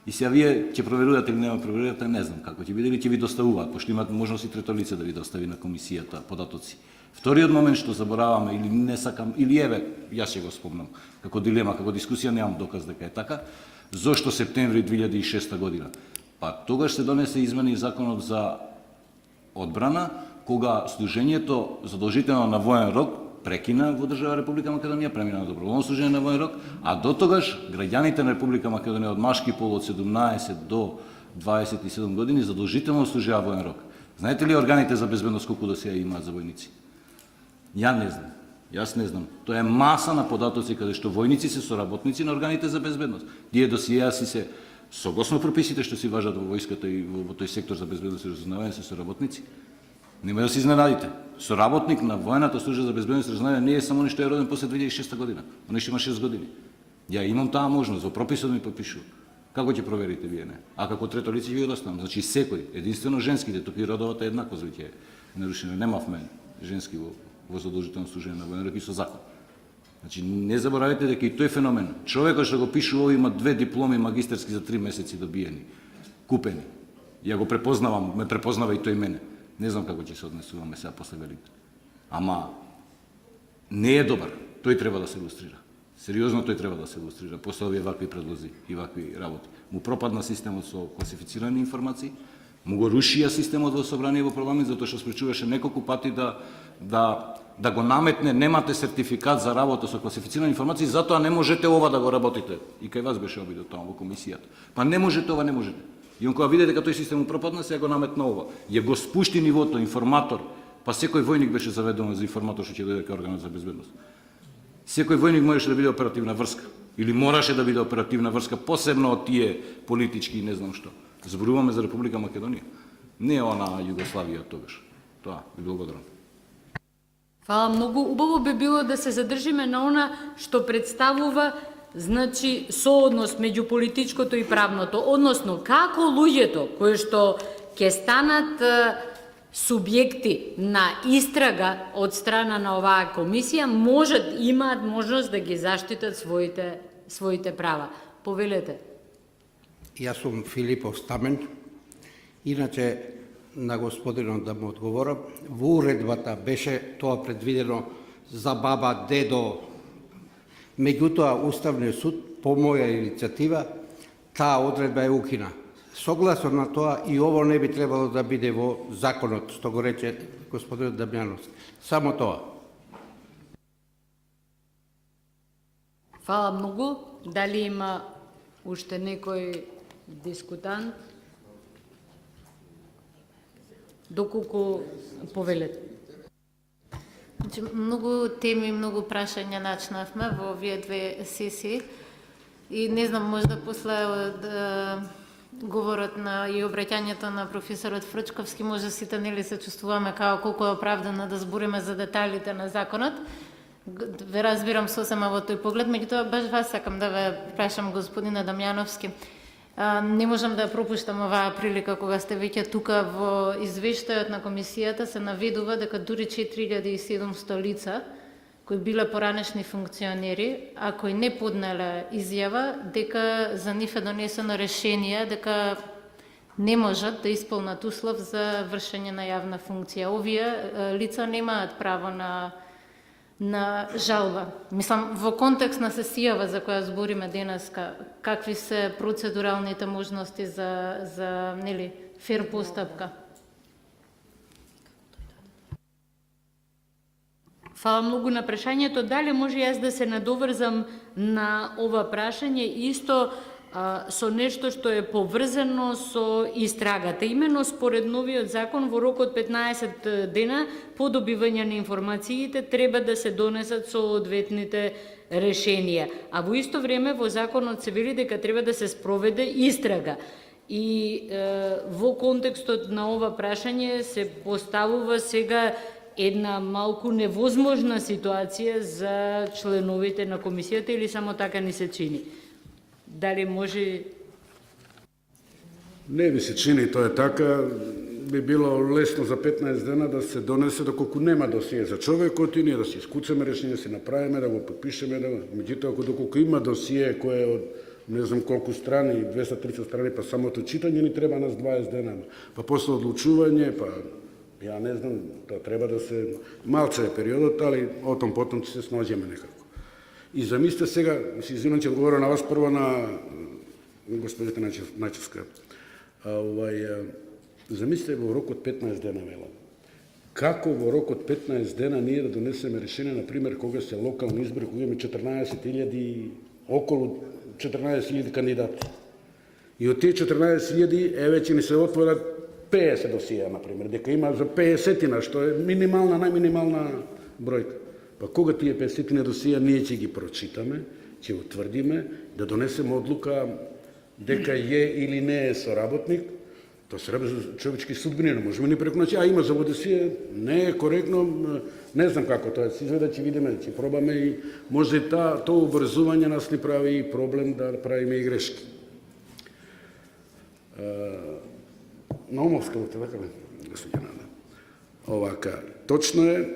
И сега вие ќе проверувате или нема проверувате, не знам како ќе биде, или ќе ви доставуваат, пошто имаат можност и трето лице да ви достави на комисијата податоци. Вториот момент што забораваме или не сакам, или еве, јас ќе го спомнам, како дилема, како дискусија, немам доказ дека е така, зошто септември 2006 година? Па тогаш се донесе измени законот за одбрана, кога служењето задолжително на воен рок прекина во држава Република Македонија, премина на доброволно служење на воен рок, а до тогаш граѓаните на Република Македонија од машки пол од 17 до 27 години задолжително служеа воен рок. Знаете ли органите за безбедност колку досеја имаат за војници? Јас не знам. Тоа е маса на податоци каде што војници се соработници на органите за безбедност. Тие досиеа си се согласно прописите што си важат во војската и во тој сектор за безбедност и разузнавање се соработници. Нема да се изненадите. Соработник на војната служба за безбедност и разузнавање не е само нешто е роден после 2006 година. Он што има 6 години. Ја имам таа можност, во прописот ми попишува. Како ќе проверите вие не? А како трето лице ви оставам. Значи секој, единствено женските, тука и родовата еднаквост веќе е нарушена. Немавме женски во задолжително служење на воен рок и со закон. Значи не заборавете дека и тој феномен, човекот што го пишува ово има 2 дипломи магистерски за 3 месеци добиени, купени. Ја го препознавам, ме препознава и тој мене. Не знам како ќе се однесуваме сега после Великден. Ама не е добар. Тој треба да се илустрира. Сериозно тој треба да се илустрира после овие вакви предлози и вакви работи. Му пропадна системот со класифицирани информации, му го рушија системот во собрание во парламент затоа што спречуваше неколку пати да го наметне, немате сертификат за работа со класифицирани информации, затоа не можете ова да го работите. И кај вас беше обидот тоа во комисијата. Па не можете ова, не можете. И он кога виде дека тој систем пропадна, сега го наметна ова. Ја го спушти нивото информатор, па секој војник беше заведен за информатор што ќе дојде кај органот за безбедност. Секој војник можеше да биде оперативна врска или мораше да биде оперативна врска, посебно од тие политички и не знам што. Зборуваме за Република Македонија. Не е она Југославија тогаш. Тоа, ви благодарам. Фала многу. Убаво би било да се задржиме на она што представува значи сооднос меѓу политичкото и правното, односно како луѓето кои што ќе станат субјекти на истрага од страна на оваа комисија имаат можност да ги заштитат своите права. Повелете. Јас сум Филипов Стамен. Иначе на господинот да му одговорам, во уредбата беше тоа предвидено за баба, дедо. Меѓутоа Уставниот суд по моја иницијатива таа одредба е укина. Согласно на тоа и ово не би требало да биде во законот, што го рече господинот Дамјановски. Само тоа. Фала многу. Дали има уште некој дискутант? Доколку повелете. Значи, многу теми, многу прашања начнавме во овие 2 сесии и не знам, можда после од говорот и обраќањето на професорот Фрчковски, може сите нели се чувствуваме како колку е оправдано да збориме за деталите на законот. Ве разбирам сосема во тој поглед, меѓутоа баш вас сакам да ве прашам, господине Дамјановски. Не можам да пропуштам оваа прилика кога сте веќе тука. Во извештајот на комисијата се наведува дека дури 4700 лица кои биле поранешни функционери, а кои не поднеле изјава, дека за нив е донесено решение дека не можат да исполнат услов за вршење на јавна функција. Овие лица немаат право на жалба. Мислам, во контекст на сесијава за која збориме денеска, какви се процедуралните можности за нели, фер постапка? Фала многу на прашањето. Дали може јас да се надоврзам на ова прашање исто со нешто што е поврзано со истрагата. Имено според новиот закон во рок од 15 дена по добивање на информациите треба да се донесат соодветните решенија. А во исто време во законот се вели дека треба да се спроведе истрага. И во контекстот на ова прашање се поставува сега една малку невозможна ситуација за членовите на комисијата или само така ни се чини? Дали може... Не ми се чини тоа е така. Би било лесно за 15 дена да се донесе доколку нема досие за човекот и ние да си искуцаме решение, да си направиме, да го подпишеме. Меѓутоа, доколку има досие кое од не знам колку страни, 230 страни, па самото читање ни треба нас 20 дена. Па после одлучување, па Ја не знам, тоа треба да се малце е периодот, али о том потом ќе се снаđеме некако. И замислите сега, се извинам ќе одговоря на вас прво на господите Начевска. Замислите во рок од 15 дена, велам. Како во рок од 15 дена ние да донесеме решение, например, кога се локални избори, кога имаме 14.000, околу 14.000 кандидати. И од тие 14.000, веќе ни се отворат 50 досија, например, дека има за 50-тина, што е минимална, најминимална бројка. Па кога тие 50-тина досија ние ќе ги прочитаме, ќе утврдиме, да донесеме одлука дека е или не е соработник, тоа се раби за човечки судбини, не можеме ни преку ноќ, има за водесија, не е коректно, не знам како тоа се изведа, ќе видиме, ќе пробаме и може тоа обрзување нас ни прави и проблем да правиме и грешки. Наумовска, така ли, господи Нада? Овака, точно е,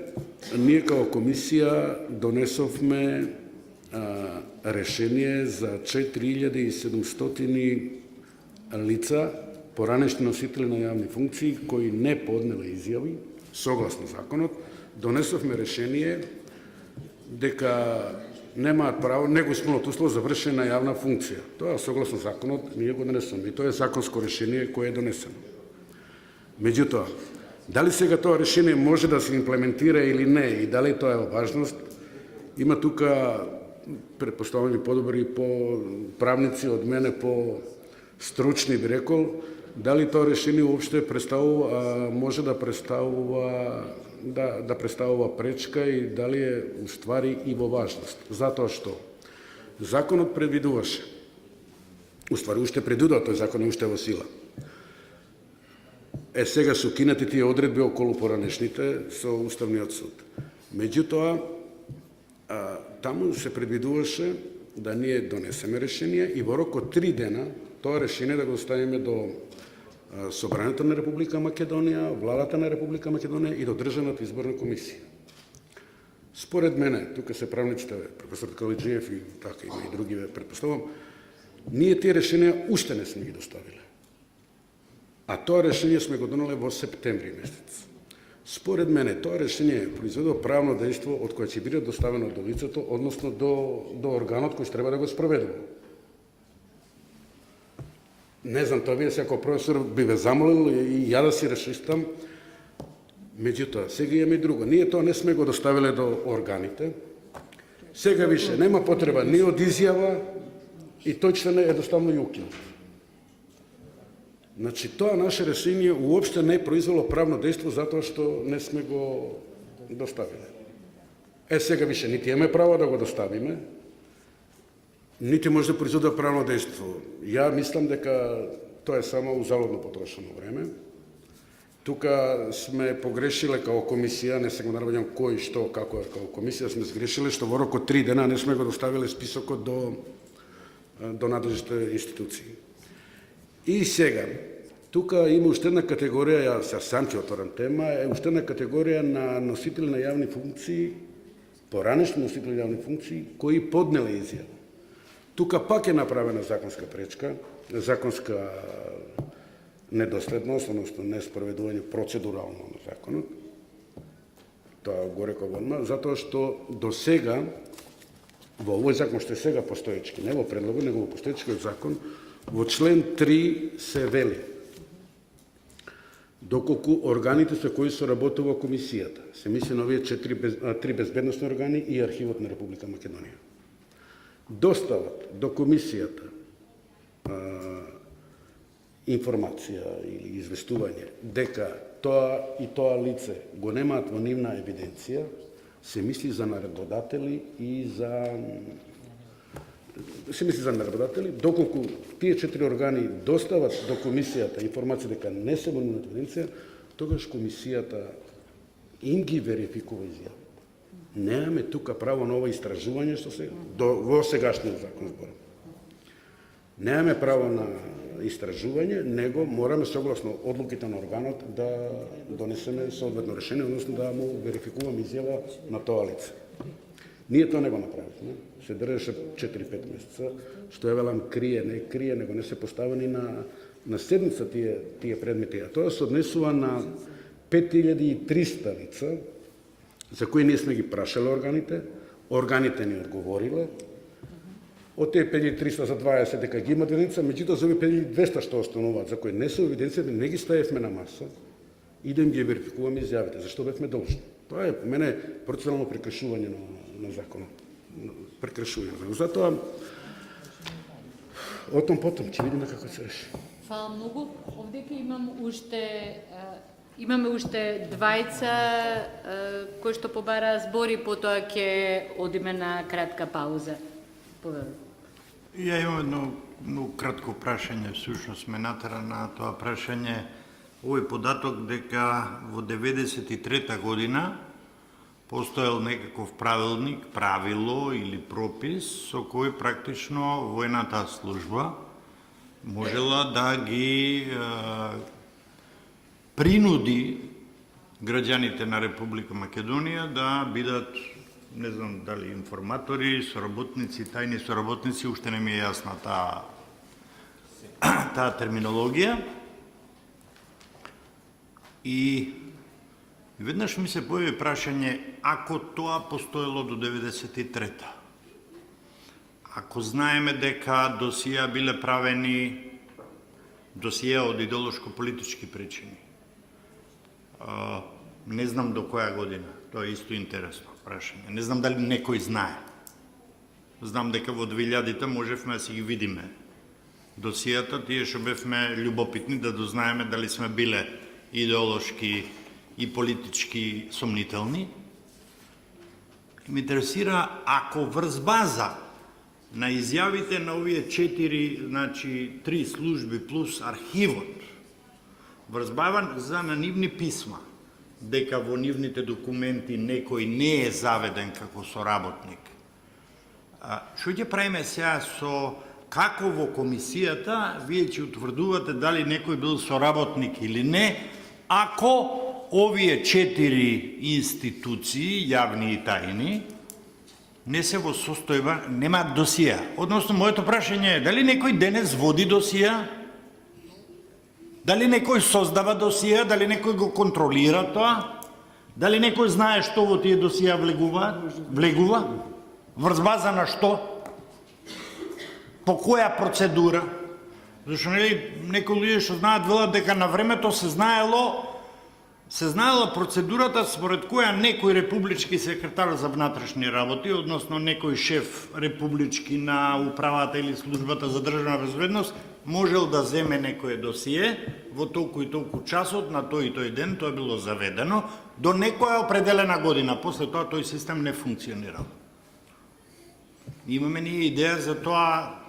ние као комисија донесовме решение за 4700 лица, поранешни носители на јавни функции, кои не поднеле изјави, согласно законот, донесовме решение дека немаат право, не го исполнуваат услов за вршење на јавна функција. Тоа согласно законот ние го донесуваме и тоа е законско решение кое е донесено. Меѓутоа, дали сега тоа решение може да се имплементира или не и дали тоа е важност, има тука претпоставени подобри по правници од мене, по стручни би рекол, дали тоа решение уопште представува, може да представува пречка и дали е уствари и во важност. Затоа што законот предвидуваше, уствари уште предвидува, тој закон е уште во сила. Сега се укинати тие одредби околу поранешните со Уставниот суд. Меѓутоа, таму се предвидуваше да ние донесеме решение и во рок од 3 дена тоа решение да го оставиме до Собранието на Република Македонија, Владата на Република Македонија и до Државната изборна комисија. Според мене, тука се правниците, професор Калиджиев и така има и други, предпоставам, ние тие решенија уште не сме ги доставиле. А тоа решение сме го донеле во септември месец. Според мене, тоа решение произведува правно дејство од кое ќе биде доставено до лицето, односно до органот кој треба да го спроведува. Не знам, тоа вие како професор би ве замолил и ја да си решистам. Меѓутоа, сега имаме и друго. Ние тоа не сме го доставиле до органите. Сега више нема потреба ни од изјава и точно е едноставно и укинат. Значи, тоа наше решение уопште не произвело правно дејство затоа што не сме го доставиле. Сега више нити имаме право да го доставиме, нити може да произведе правно дејство. Ја мислам дека тоа е само узалудно потрошено време. Тука сме погрешиле као комисија, не се го наваѓам кој, што, како е као комисија, сме сгрешиле што во рок од 3 дена не сме го доставиле списокот до надлежните институции. И сега, тука има уште една категорија, ја сам ќе отворам тема, е уште една категорија на носители на јавни функции, поранешни носители на јавни функции, кои поднеле изјава. Тука пак е направена законска пречка, законска недоследност, односно неспроведување процедурално на законот. Тоа го реков одма, затоа што до сега, во овој закон што е сега постоечки, не во предлогот, него во постоечкиот закон, во член 3 се вели доколку органите со кои соработува комисијата, се мисли на овие 3 безбедносни органи и Архивот на Република Македонија, достават до комисијата информација или известување дека тоа и тоа лице го немаат во нивна евиденција, се мисли за наредбодатели и доколку тие 4 органи достават до комисијата информација дека не се во нивната евиденција, тогаш комисијата им ги верификува изјавите. Немаме тука право на ова истражување што се во сегашниот закон зборам. Немаме право на истражување, него мораме согласно одлуките на органот да донесеме соодветно решение, односно да му верификуваме изјава на тоа лице. Ние тоа не го направивме. Се држеше 4-5 месеца, што е велам крие, него не се поставени на седница тие предмети. А тоа се однесува на 5300 лица, за кои ние сме ги прашали органите ни одговориле. Од тие 5300 за 20 дека ги имат единица, меѓутоа за овие 5200 што остануваат, за кои не се евиденција, не ги ставивме на маса и да им ги верификуваме изјавите. Зашто бевме должни? Тоа е по мене процесуално прекршување на законот. Прекршување. Затоа отом потом ќе видиме како се реши. Фала многу. Овдека имаме уште двајца кои што побара збори, потоа ќе одиме на кратка пауза. Ја имам едно многу кратко прашање, всушност ме натера на тоа прашање. Овој податок дека во 93 година постоел некаков правилник, правило или пропис со кој практично војната служба можела да ги принуди граѓаните на Република Македонија да бидат, не знам дали информатори, соработници, тајни соработници, уште не ми е јасна таа терминологија. И веднаш ми се појави прашање, ако тоа постоело до 93-та, ако знаеме дека досија биле правени досија од идеолошко-политички причини, не знам до која година, тоа е исто интересно прашање. Не знам дали некој знае. Знам дека во 2000-та можевме да си ги видиме досијата, тие што бевме љубопитни да дознаеме дали сме биле идеолошки и политички сомнителни. И ме интересира, ако врз база на изјавите на овие 3 служби плюс архивот, врз база на нивни писма, дека во нивните документи некој не е заведен како соработник. Што ќе правиме сега со како во комисијата вие ќе утврдувате дали некој бил соработник или не, ако овие 4 институции, јавни и тајни, не се во состојба, немаат досија. Односно, моето прашање е, дали некој денес води досија? Дали некој создава досија, дали некој го контролира тоа? Дали некој знае што во тие досија влегува? Врз база на што? По која процедура? Зашто некои луѓе што знаат велат дека на времето се знаела процедурата според која некој републички секретар за внатрешни работи, односно некој шеф републички на управата или службата за државна безбедност, можел да земе некое досие во толку и толку часот на тој и тој ден, тоа било заведено, до некоја определена година. После тоа тој систем не функционирал. Имаме ние идеја за тоа,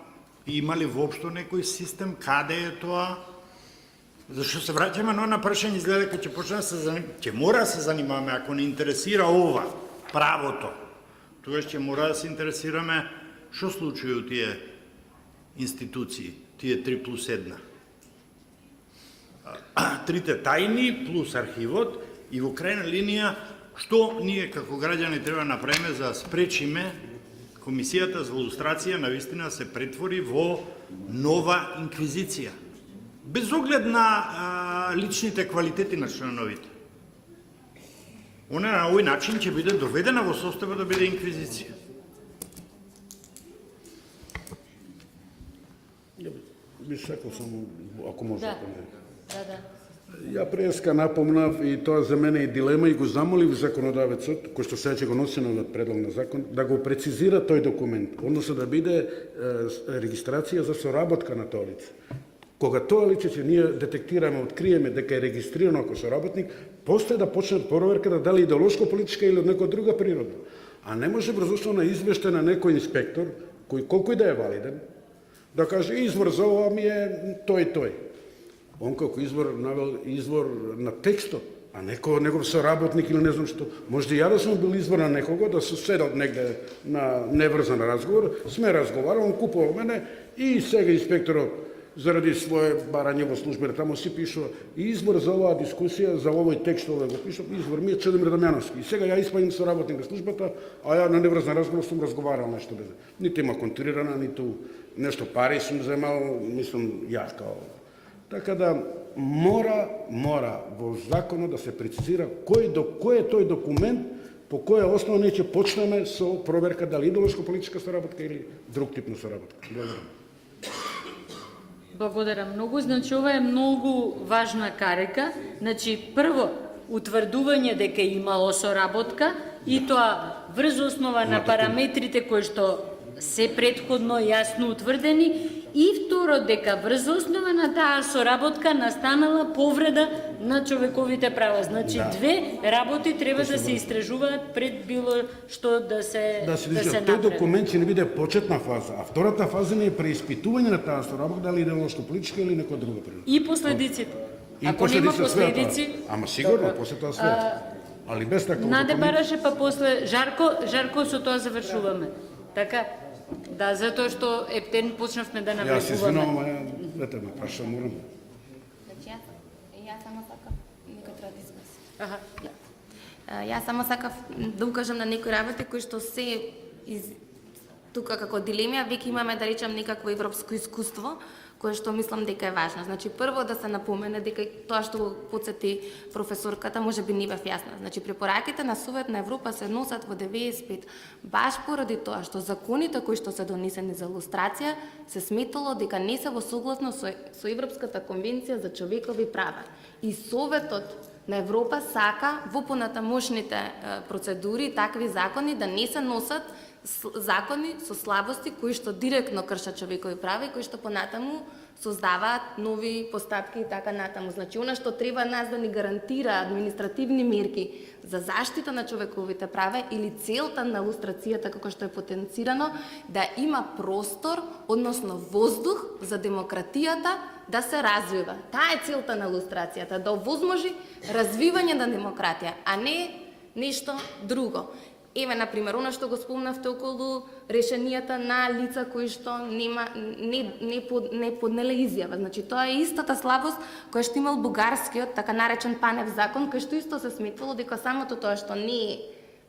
има ли воопшто некој систем, каде е тоа? Зашто се враќаме на прашање, изгледа дека ќе почне да се ќе мора да се занимаваме, ако не интересира ова, правото, тогаш ќе мора да се интересираме што случува у тие институции, тие 3+1. Трите тајни плюс архивот и во крајна линија што ние како граѓани треба да направиме за да спречиме комисијата за лустрација навистина се претвори во нова инквизиција. Без оглед на личните квалитети на членовите. Она на овој начин ќе биде доведена во состојба да биде инквизиција. Би сакал само, ако може. Да. Ја преска напомнав и тоа за мене е дилема и го замолив законодавецот, кој што сега ќе го носи на предлог на закон, да го прецизира тој документ, односно да биде регистрација за соработка на тоа лице. Кога тоа лице ќе ние детектираме, откриеме дека е регистрирано како соработник, после да почне проверката дали идеолошко-политичка или од некоја друга природа. А не може врз основа на извештај на некој инспектор, кој колку и да е валиден, да каже извор за ова ми е тој. Он како извор на текстот, а негов соработник или не знам што. Може и ја да сум бил извор на некого, да се седал негде на неврзан разговор, сме разговарал, он купувал мене и сега инспекторот заради свое барање во службата таму си пишува извор за оваа дискусија, за овој текст овој го пишав, извор ми е Чедомир Дамјановски. И сега ја испаѓам соработник на службата, а ја на неврзан разговор сум разговарал нешто без. Ниту има контрирана, ниту нешто пари сум земал, мислам јас као. Така да мора во законот да се прецизира кој е тој документ по која основа ние ќе почнеме со проверка дали идеолошко-политичка соработка или друг тип на соработка. Благодарам. Благодарам многу. Значи, ова е многу важна карика. Значи, прво, утврдување дека имало соработка и тоа врз основа на параметрите кои што се претходно јасно утврдени, и второ, дека врз основа на таа соработка настанала повреда на човековите права. Значи, две работи треба да се истражуваат пред било што да се Тој направи. документ ќе не биде почетна фаза, а втората фаза не е преиспитување на таа соработка, дали идеолошко-политичка или некоја друга природа. И последиците. И Ако нема последици од света. последици, Ама сигурно, после тоа свет. Али без таков Наде документ... бараше, па после Жарко со тоа завршуваме. Така? Да, затоа што ептен почнавме да Јас се навлегуваме. извинувам, лете ме прашам, морам. Значи, јас само сакав, некој треба да изгласи. Аха. Јас само сакав да укажам на некои работи кои што се тука како дилемија, веќе имаме, да речем, некакво европско искуство, кое што мислам дека е важно. Значи, прво да се напомене дека тоа што го подсети професорката може би не бев јасна. Значи, препораките на Совет на Европа се носат во 95, баш поради тоа што законите кои што се донесени за лустрација се сметало дека не се во согласност со Европската конвенција за човекови права. И Советот на Европа сака во понатамошните процедури такви закони да не се носат закони со слабости кои што директно кршат човекови права и кои што понатаму создаваат нови постапки и така натаму. Значи, она што треба нас да ни гарантира административни мерки за заштита на човековите права или целта на лустрацијата како што е потенцирано, да има простор, односно воздух за демократијата да се развива. Таа е целта на лустрацијата, да овозможи развивање на демократија, а не нешто друго. Еве, например, она што го спомнавте околу решенијата на лица кои што не поднеле изјава. Значи, тоа е истата слабост која што имал бугарскиот, така наречен Панев закон, кој што исто се сметвало дека самото тоа што не е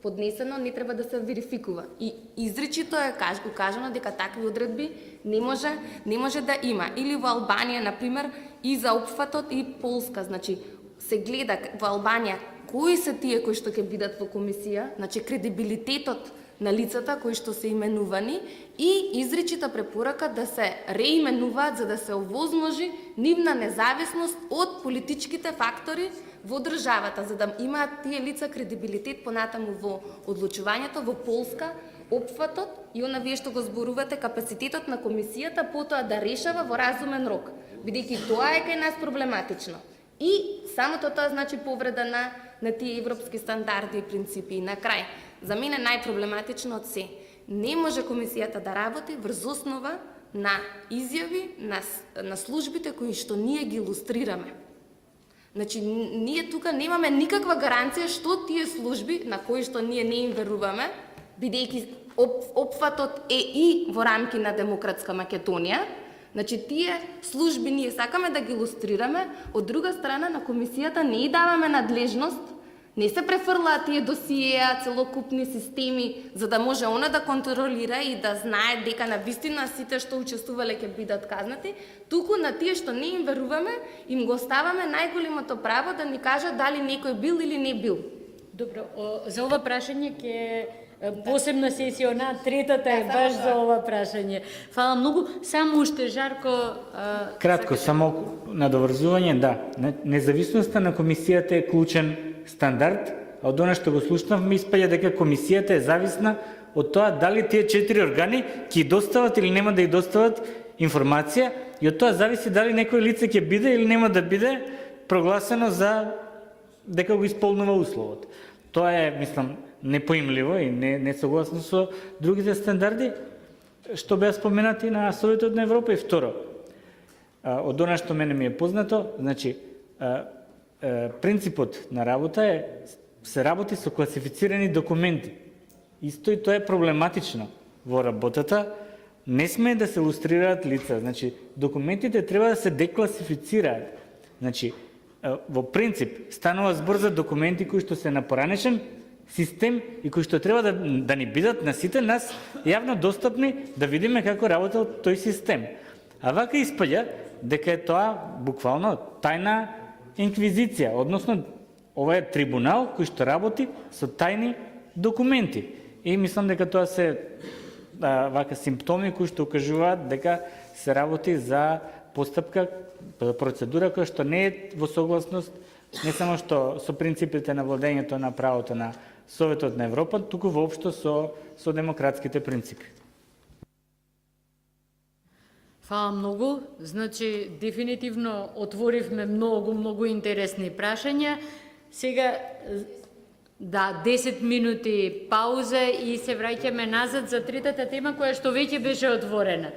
поднесено не треба да се верификува. И изричито е укажано дека такви одредби не може да има. Или во Албанија, например, и за опфатот и Полска. Значи, се гледа во Албанија кои се тие кои што ќе бидат во комисија, значи кредибилитетот на лицата кои што се именувани и изричита препорака да се реименуваат за да се овозможи нивна независност од политичките фактори во државата, за да имаат тие лица кредибилитет понатаму во одлучувањето. Во Полска опфатот и она вие што го зборувате капацитетот на комисијата потоа да решава во разумен рок, бидејќи тоа е кај нас проблематично. И самото тоа значи повреда на тие европски стандарди и принципи. И на крај, за мене најпроблематично од се, не може комисијата да работи врз основа на изјави на службите кои што ние ги илустрираме. Значи, ние тука немаме никаква гаранција што тие служби на кои што ние не им веруваме, бидејќи опфатот е и во рамки на демократска Македонија. Значи, тие служби ние сакаме да ги илустрираме, од друга страна на комисијата не и даваме надлежност, не се префрлаат тие досиеа, целокупни системи, за да може она да контролира и да знае дека на вистина сите што учествувале ќе бидат казнати, туку на тие што не им веруваме, им го оставаме најголемото право да ни кажат дали некој бил или не бил. Добро, за ова прашање ќе посебна сесија на третата е баш за ова прашање. Фала многу. Само уште Жарко Кратко, само надоврзување, да. Независноста на комисијата е клучен стандард, а од она што го слушнавме испаѓа дека комисијата е зависна од тоа дали тие 4 органи ќе достават или нема да ја достават информација и од тоа зависи дали некој лице ќе биде или нема да биде прогласено за дека го исполнува условот. Тоа е, мислам, непоимливо и не согласно со другите стандарди што беа споменати на Советот на Европа. И второ, од она што мене ми е познато, значи принципот на работа е се работи со класифицирани документи. Исто и тоа е проблематично во работата. Не сме да се илустрираат лица, значи документите треба да се декласифицираат. Значи во принцип станува збор за документи кои што се на поранешен систем и кои што треба да ни бидат на сите нас јавно достапни да видиме како работел тој систем. А вака испаѓа дека е тоа буквално тајна инквизиција, односно ова е трибунал кој што работи со тајни документи. И мислам дека тоа се вака симптоми кои што укажуваат дека се работи за постапка, процедура која што не е во согласност не само што со принципите на владењето на правото на Советот на Европа, туку воопшто со демократските принципи. Фала многу. Значи, дефинитивно отворивме многу интересни прашања. Сега, 10 минути пауза и се враќаме назад за третата тема која што веќе беше отворена.